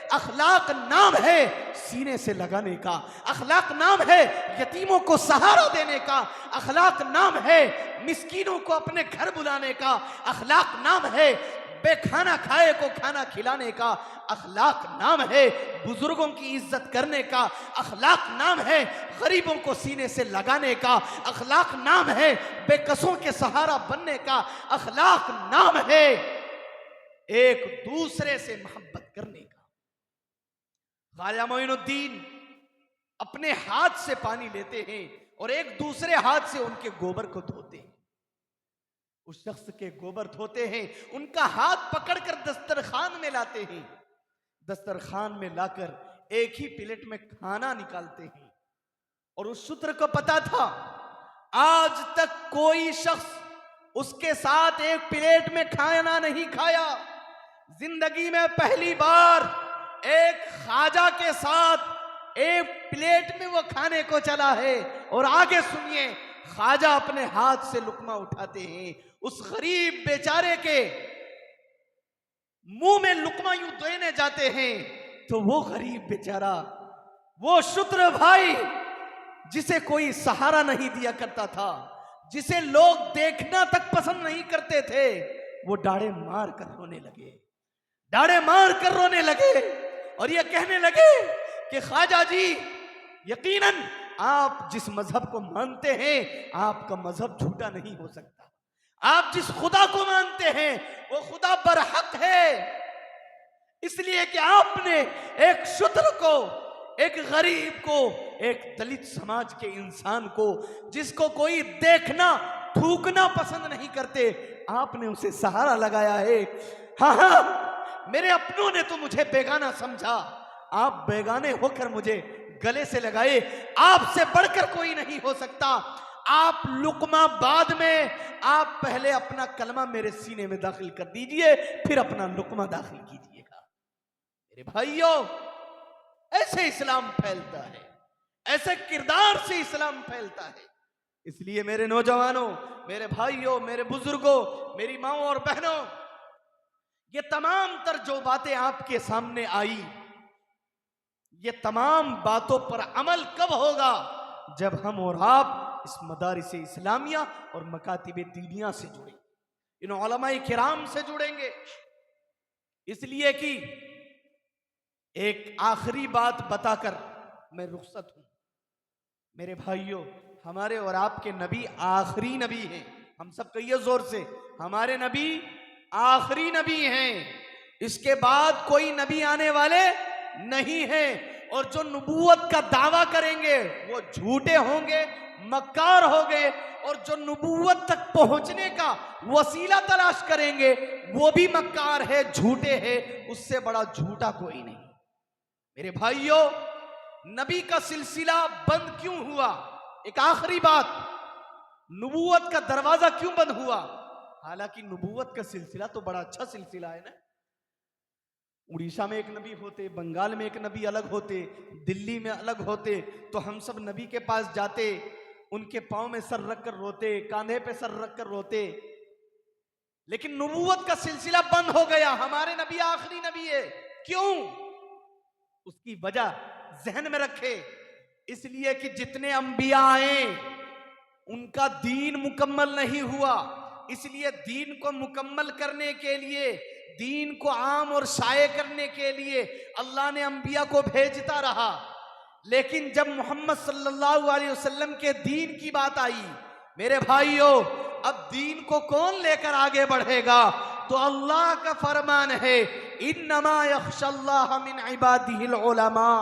अखलाक नाम है सीने से लगाने का, अखलाक नाम है यतीमों को सहारा देने का, अखलाक नाम है मिस्कीनों को अपने घर बुलाने का, अखलाक नाम है बेखाना खाए को खाना खिलाने का, अखलाक नाम है बुजुर्गों की इज्जत करने का, अखलाक नाम है गरीबों को सीने से लगाने का, अखलाक नाम है बेकसों के सहारा बनने का, अखलाक नाम है एक दूसरे से मोहब्बत करने का। ख्वाजा मोइनुद्दीन अपने हाथ से पानी लेते हैं और एक दूसरे हाथ से उनके गोबर को धोते हैं। उस शख्स के गोबर धोते हैं, उनका हाथ पकड़कर दस्तरखान में लाते हैं, दस्तरखान में लाकर एक ही प्लेट में खाना निकालते हैं। और उस शूद्र को पता था आज तक कोई शख्स उसके साथ एक प्लेट में खाना नहीं खाया। जिंदगी में पहली बार एक ख्वाजा के साथ एक प्लेट में वो खाने को चला है। और आगे सुनिए, ख्वाजा अपने हाथ से लुकमा उठाते हैं, उस गरीब बेचारे के मुंह में लुकमा यूं देने जाते हैं, तो वो गरीब बेचारा, वो शूद्र भाई जिसे कोई सहारा नहीं दिया करता था, जिसे लोग देखना तक पसंद नहीं करते थे, वो डाड़े मार कर रोने लगे, डाड़े मार कर रोने लगे और ये कहने लगे कि ख्वाजा जी, यकीनन आप जिस मजहब को मानते हैं आपका मजहब झूठा नहीं हो सकता। आप जिस खुदा को मानते हैं वो खुदा बरहक है, इसलिए कि आपने एक शूद्र को, एक गरीब को, एक दलित समाज के इंसान को, जिसको कोई देखना थूकना पसंद नहीं करते, आपने उसे सहारा लगाया है। हाँ, मेरे अपनों ने तो मुझे बेगाना समझा, आप बेगाने होकर मुझे गले से लगाए, आपसे बढ़कर कोई नहीं हो सकता। आप लुकमा बाद में, आप पहले अपना कलमा मेरे सीने में दाखिल कर दीजिए, फिर अपना लुकमा दाखिल कीजिएगा। मेरे भाइयों, ऐसे इस्लाम फैलता है, ऐसे किरदार से इस्लाम फैलता है। इसलिए मेरे नौजवानों, मेरे भाइयों, मेरे बुजुर्गों, मेरी माओ और बहनों, ये तमाम तर जो बातें आपके सामने आई, ये तमाम बातों पर अमल कब होगा? जब हम और आप इस मदारिस इस्लामिया और मकातिब दीनिया से जुड़े, इन उलमाए किराम से जुड़ेंगे। इसलिए कि एक आखिरी बात बताकर मैं रुखसत हूं। मेरे भाइयों, हमारे और आपके नबी आखिरी नबी हैं। हम सब कहिए जोर से, हमारे नबी आखिरी नबी हैं, इसके बाद कोई नबी आने वाले नहीं है। और जो नबूवत का दावा करेंगे वो झूठे होंगे, मक्कार होंगे, और जो नबूवत तक पहुंचने का वसीला तलाश करेंगे वो भी मक्कार है, झूठे हैं, उससे बड़ा झूठा कोई नहीं। मेरे भाइयों, नबी का सिलसिला बंद क्यों हुआ? एक आखिरी बात, नबूवत का दरवाजा क्यों बंद हुआ? हालांकि नबूवत का सिलसिला तो बड़ा अच्छा सिलसिला है ना। उड़ीसा में एक नबी होते, बंगाल में एक नबी अलग होते, दिल्ली में अलग होते, तो हम सब नबी के पास जाते, उनके पांव में सर रख कर रोते, कांधे पे सर रख कर रोते। लेकिन नबूवत का सिलसिला बंद हो गया, हमारे नबी आखिरी नबी है। क्यों? उसकी वजह जहन में रखे, इसलिए कि जितने अंबिया आए उनका दीन मुकम्मल नहीं हुआ, इसलिए दीन को मुकम्मल करने के लिए, दीन को आम और शाये करने के लिए अल्लाह ने अंबिया को भेजता रहा। लेकिन जब मोहम्मद सल्लल्लाहु अलैहि वसल्लम के दीन की बात आई, मेरे भाइयों, अब दीन को कौन लेकर आगे बढ़ेगा? तो अल्लाह का फरमान है, इन्नमा यख्शल्लाह मिन इबादिहिल उलमा,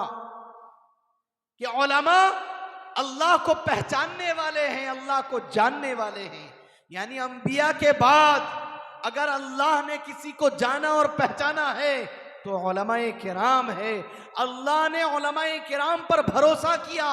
कि उलमा अल्लाह को पहचानने वाले हैं, अल्लाह को जानने वाले हैं। यानी अंबिया के बाद अगर अल्लाह ने किसी को जाना और पहचाना है तो उलमाए किराम है। अल्लाह ने उलमाए किराम पर भरोसा किया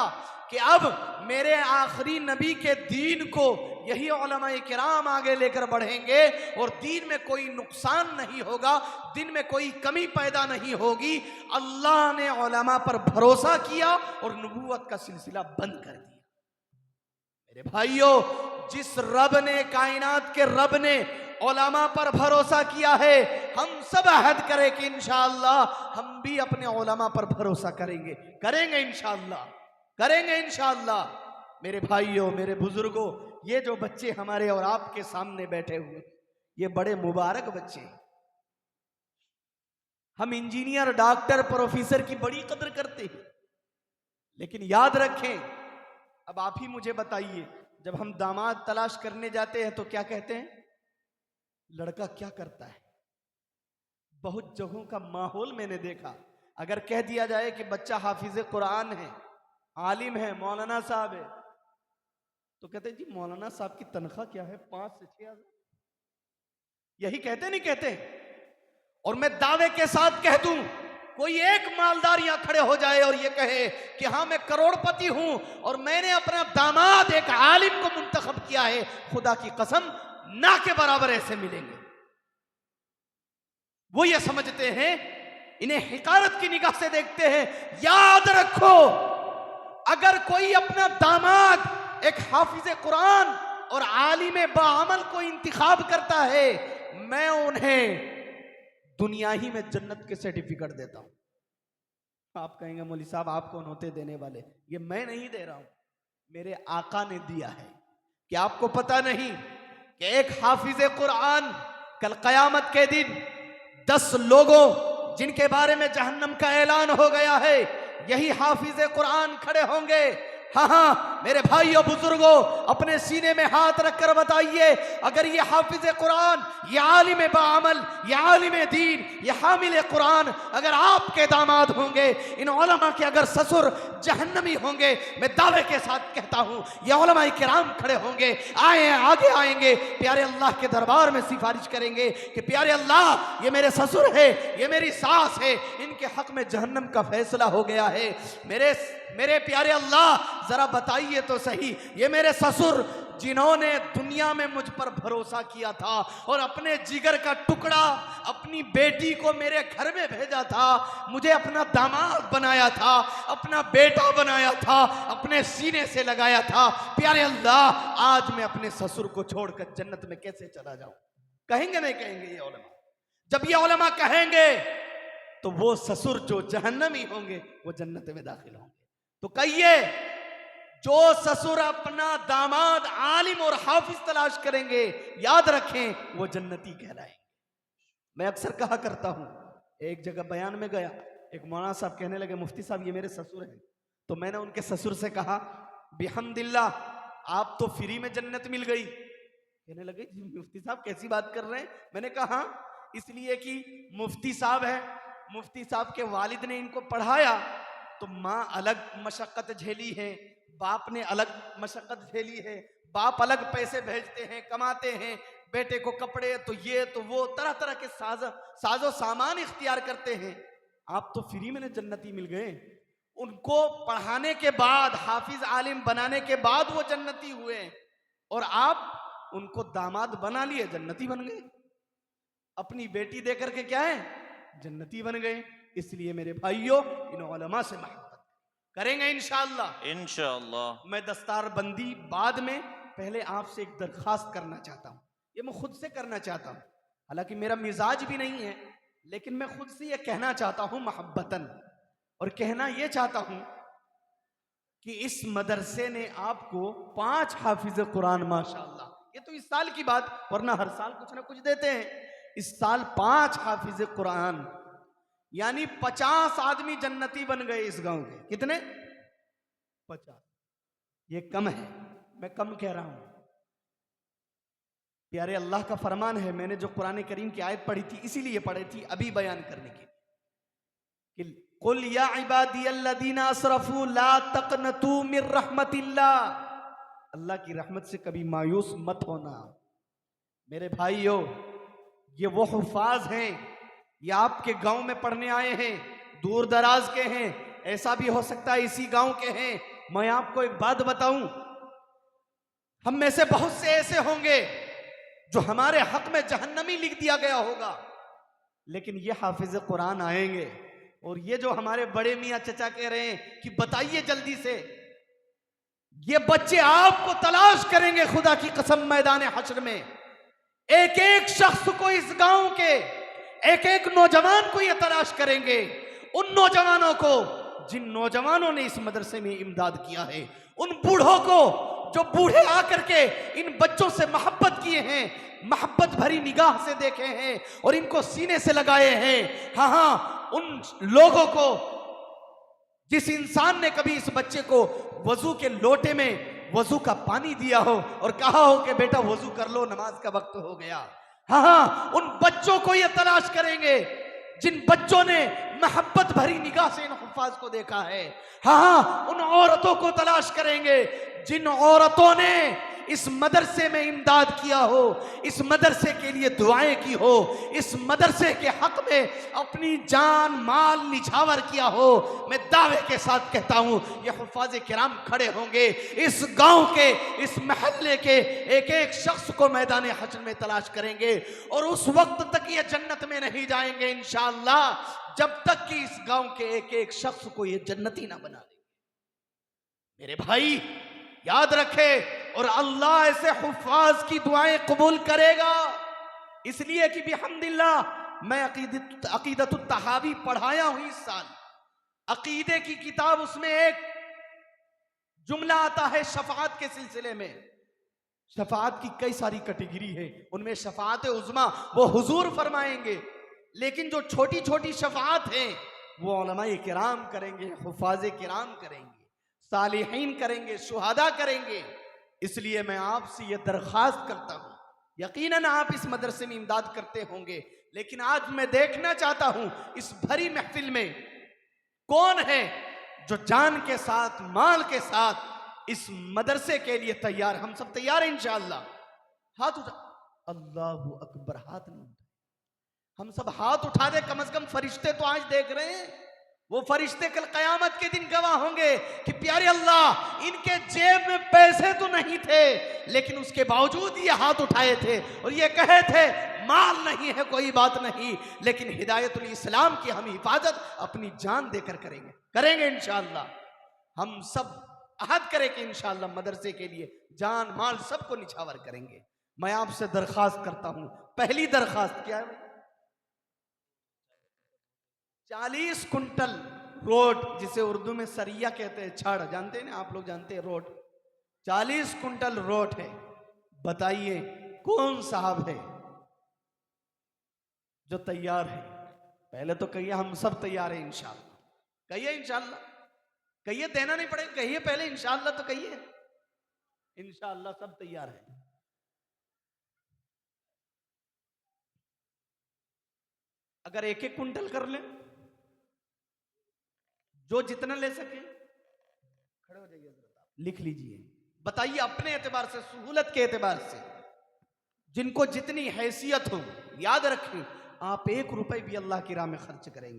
कि अब मेरे आखिरी नबी के दीन को यही उलमाए किराम आगे लेकर बढ़ेंगे और दीन में कोई नुकसान नहीं होगा, दिन में कोई कमी पैदा नहीं होगी। अल्लाह ने उलमा पर भरोसा किया और नबूवत का सिलसिला बंद कर दिया। मेरे भाइयों, जिस रब ने, कायनात के रब ने उलमा पर भरोसा किया है, हम सब अहद करें कि इंशाअल्लाह हम भी अपने उलमा पर भरोसा करेंगे, इंशाअल्लाह करेंगे इंशाअल्लाह। मेरे भाइयों, मेरे बुजुर्गों, ये जो बच्चे हमारे और आपके सामने बैठे हुए, ये बड़े मुबारक बच्चे हैं। हम इंजीनियर, डॉक्टर, प्रोफेसर की बड़ी कदर करते हैं, लेकिन याद रखें, अब आप ही मुझे बताइए, जब हम दामाद तलाश करने जाते हैं तो क्या कहते हैं? लड़का क्या करता है? बहुत जगहों का माहौल मैंने देखा, अगर कह दिया जाए कि बच्चा हाफिज कुरान है, आलिम है, मौलाना साहब है, तो कहते हैं जी मौलाना साहब की तनख्वाह क्या है? 5 से 6 हजार। यही कहते नहीं कहते? और मैं दावे के साथ कह दूं, कोई एक मालदार यहां खड़े हो जाए और ये कहे कि हाँ मैं करोड़पति हूं और मैंने अपना दामाद एक आलिम को मुंतखब किया है, खुदा की कसम ना के बराबर ऐसे मिलेंगे। वो ये समझते हैं, इन्हें हिकारत की निगाह से देखते हैं। याद रखो, अगर कोई अपना दामाद एक हाफिज कुरान और आलिम बाअमल को इंतिखाब करता है, मैं उन्हें दुनिया ही में जन्नत के सर्टिफिकेट देता हूं। आप कहेंगे मौलवी साहब आप कौन होते देने वाले? ये मैं नहीं दे रहा हूं, मेरे आका ने दिया है। कि आपको पता नहीं कि एक हाफिज कुरान कल कयामत के दिन 10 लोगों जिनके बारे में जहन्नम का ऐलान हो गया है, यही हाफिज कुरान खड़े होंगे। हाँ हाँ मेरे भाइयों बुजुर्गों, अपने सीने में हाथ रखकर बताइए, अगर ये हाफिज कुरान, ये आलिम बाअमल, ये आलिम दीन, ये हामिल कुरान अगर आपके दामाद होंगे, इन उलमा के अगर ससुर जहन्नमी होंगे, मैं दावे के साथ कहता हूं ये उलमा किराम खड़े होंगे, आगे आएंगे, प्यारे अल्लाह के दरबार में सिफारिश करेंगे कि प्यारे अल्लाह, ये मेरे ससुर है, ये मेरी सास है, इनके हक में जहन्नम का फैसला हो गया है। मेरे प्यारे अल्लाह, जरा बताइए तो सही, ये मेरे ससुर जिन्होंने दुनिया में मुझ पर भरोसा किया था और अपने जिगर का टुकड़ा अपनी बेटी को मेरे घर में भेजा था, मुझे अपना दामाद बनाया था, अपना बेटा बनाया था, अपने सीने से लगाया था, प्यारे अल्लाह, आज मैं अपने ससुर को छोड़कर जन्नत में कैसे चला जाऊं? कहेंगे नहीं कहेंगे ये उलमा? जब ये उलमा कहेंगे तो वो ससुर जो जहन्नमी होंगे वो जन्नत में दाखिल होंगे। तो कहिए, जो ससुर अपना दामाद आलिम और हाफिज तलाश करेंगे, याद रखें वो जन्नती कहलाएंगे। मैं अक्सर कहा करता हूं, एक जगह बयान में गया, एक मौलाना साहब कहने लगे मुफ्ती साहब ये मेरे ससुर हैं। तो मैंने उनके ससुर से कहा बिहम्दिल्लाह आप तो फ्री में जन्नत मिल गई। कहने लगे जी मुफ्ती साहब कैसी बात कर रहे हैं? मैंने कहा इसलिए कि मुफ्ती साहब है, मुफ्ती साहब के वालिद ने इनको पढ़ाया, तो माँ अलग मशक्कत झेली है, बाप ने अलग मशक्कत झेली है, बाप अलग पैसे भेजते हैं, कमाते हैं, बेटे को कपड़े तो ये तो वो तरह तरह के साजो सामान इख्तियार करते हैं। आप तो फ्री में जन्नती मिल गए। उनको पढ़ाने के बाद, हाफिज आलिम बनाने के बाद वो जन्नती हुए, और आप उनको दामाद बना लिए, जन्नती बन गए। अपनी बेटी देकर के क्या है, जन्नती बन गए। इसलिए मेरे भाइयों, इन उलमा से मोहब्बत करेंगे इंशाअल्लाह। इंशाअल्लाह। मैं दस्तारबंदी बाद में, पहले आपसे एक दरखास्त करना चाहता हूँ। ये मैं खुद से करना चाहता हूँ, हालांकि मेरा मिजाज भी नहीं है, लेकिन मैं खुद से ये कहना चाहता हूँ मोहब्बतन, और कहना ये चाहता हूँ कि इस मदरसे ने आपको 5 हाफिज कुरान, माशाअल्लाह, ये तो इस साल की बात, वरना हर साल कुछ ना कुछ देते हैं। इस साल 5 हाफिज कुरान, यानी 50 आदमी जन्नती बन गए इस गांव के। कितने? 50। ये कम है, मैं कम कह रहा हूं। प्यारे अल्लाह का फरमान है, मैंने जो कुरान करीम की आयत पढ़ी थी इसीलिए पढ़ी थी अभी बयान करने की, कि कुल या इबादियल्लज़ीना असरफू ला तक़नतू मिर रहमतिल्लाह, अल्लाह की रहमत से कभी मायूस मत होना। मेरे भाइयों, ये वो हुफ़ाज़ हैं, ये आपके गांव में पढ़ने आए हैं, दूर दराज के हैं, ऐसा भी हो सकता है इसी गांव के हैं। मैं आपको एक बात बताऊं, हम में से बहुत से ऐसे होंगे जो हमारे हक में जहन्नमी लिख दिया गया होगा, लेकिन ये हाफिज कुरान आएंगे और ये जो हमारे बड़े मियाँ चचा कह रहे हैं कि बताइए जल्दी से, ये बच्चे आपको तलाश करेंगे खुदा की कसम मैदान हश्र में। एक एक शख्स को, इस गांव के एक एक नौजवान को ये तलाश करेंगे, उन नौजवानों को जिन नौजवानों ने इस मदरसे में इमदाद किया है, उन बूढ़ों को जो बूढ़े आकर के इन बच्चों से मोहब्बत किए हैं, मोहब्बत भरी निगाह से देखे हैं और इनको सीने से लगाए हैं। हाँ, उन लोगों को, जिस इंसान ने कभी इस बच्चे को वजू के लोटे में वजू का पानी दिया हो और कहा हो कि बेटा वजू कर लो, नमाज का वक्त हो गया। हाँ, उन बच्चों को ये तलाश करेंगे जिन बच्चों ने मोहब्बत भरी निगाह से इन हुफ्फाज को देखा है। हाँ, उन औरतों को तलाश करेंगे जिन औरतों ने इस मदरसे में इमदाद किया हो, इस मदरसे के लिए दुआएं की हो, इस मदरसे के हक में अपनी जान माल निछावर किया हो। मैं दावे के साथ कहता हूं, ये हुफ्फाज़ किराम खड़े होंगे, इस गांव के, इस महल्ले के एक एक शख्स को मैदान हश्र में तलाश करेंगे और उस वक्त तक ये जन्नत में नहीं जाएंगे इंशाअल्लाह, जब तक कि इस गांव के एक एक शख्स को ये जन्नती ना बना देंगे। मेरे भाई याद रखे, और अल्लाह ऐसे हुफ्फाज की दुआएं कबूल करेगा। इसलिए कि बिहम्दिल्लाह मैं अकीदतुत तहावी पढ़ाया हूं इस साल, अकीदे की किताब, उसमें एक जुमला आता है शफाअत के सिलसिले में। शफाअत की कई सारी कैटेगरी है, उनमें शफाअत उज़्मा वो हुजूर फरमाएंगे, लेकिन जो छोटी छोटी शफाअत है वो उलमाए किराम करेंगे, हुफ्फाज़े किराम करेंगे, सालिहीन करेंगे, शुहदा करेंगे। इसलिए मैं आपसे यह दरख्वास्त करता हूं, यकीनन आप इस मदरसे में इमदाद करते होंगे, लेकिन आज मैं देखना चाहता हूं इस भरी महफिल में कौन है जो जान के साथ, माल के साथ इस मदरसे के लिए तैयार। हम सब तैयार हैं इंशाअल्लाह। हाथ उठा, अल्लाहु अकबर, हाथ नहीं उठा, हम सब हाथ उठा दे। कम से कम फरिश्ते तो आज देख रहे हैं, वो फरिश्ते कल कयामत के दिन गवाह होंगे कि प्यारे अल्लाह, इनके जेब में पैसे तो नहीं थे, लेकिन उसके बावजूद ये हाथ उठाए थे और ये कहे थे माल नहीं है कोई बात नहीं, लेकिन हिदायतुल इस्लाम की हम हिफाजत अपनी जान देकर करेंगे इंशाअल्लाह। हम सब अहद करें कि इंशाअल्लाह मदरसे के लिए जान माल सबको निछावर करेंगे। मैं आपसे दरख्वास्त करता हूं, पहली दरख्वास्त क्या है, 40 कुंटल रोड, जिसे उर्दू में सरिया कहते हैं, छड़ जानते हैं ना आप लोग, जानते हैं रोड, 40 कुंटल रोड है। बताइए कौन साहब है जो तैयार है? पहले तो कहिए हम सब तैयार हैं इंशाअल्लाह, कहिए इंशाअल्लाह, कहिए, देना नहीं पड़ेगा, कहिए पहले इंशाअल्लाह तो कहिए, इंशाअल्लाह सब तैयार है। अगर एक एक कुंटल कर लें, जो जितना ले सके, खड़े हो जाइए, लिख लीजिए, बताइए अपने एतबार से, सहूलत के एतबार से, जिनको जितनी हैसियत हो। याद रखें, आप 1 रुपए भी अल्लाह की राह में खर्च करेंगे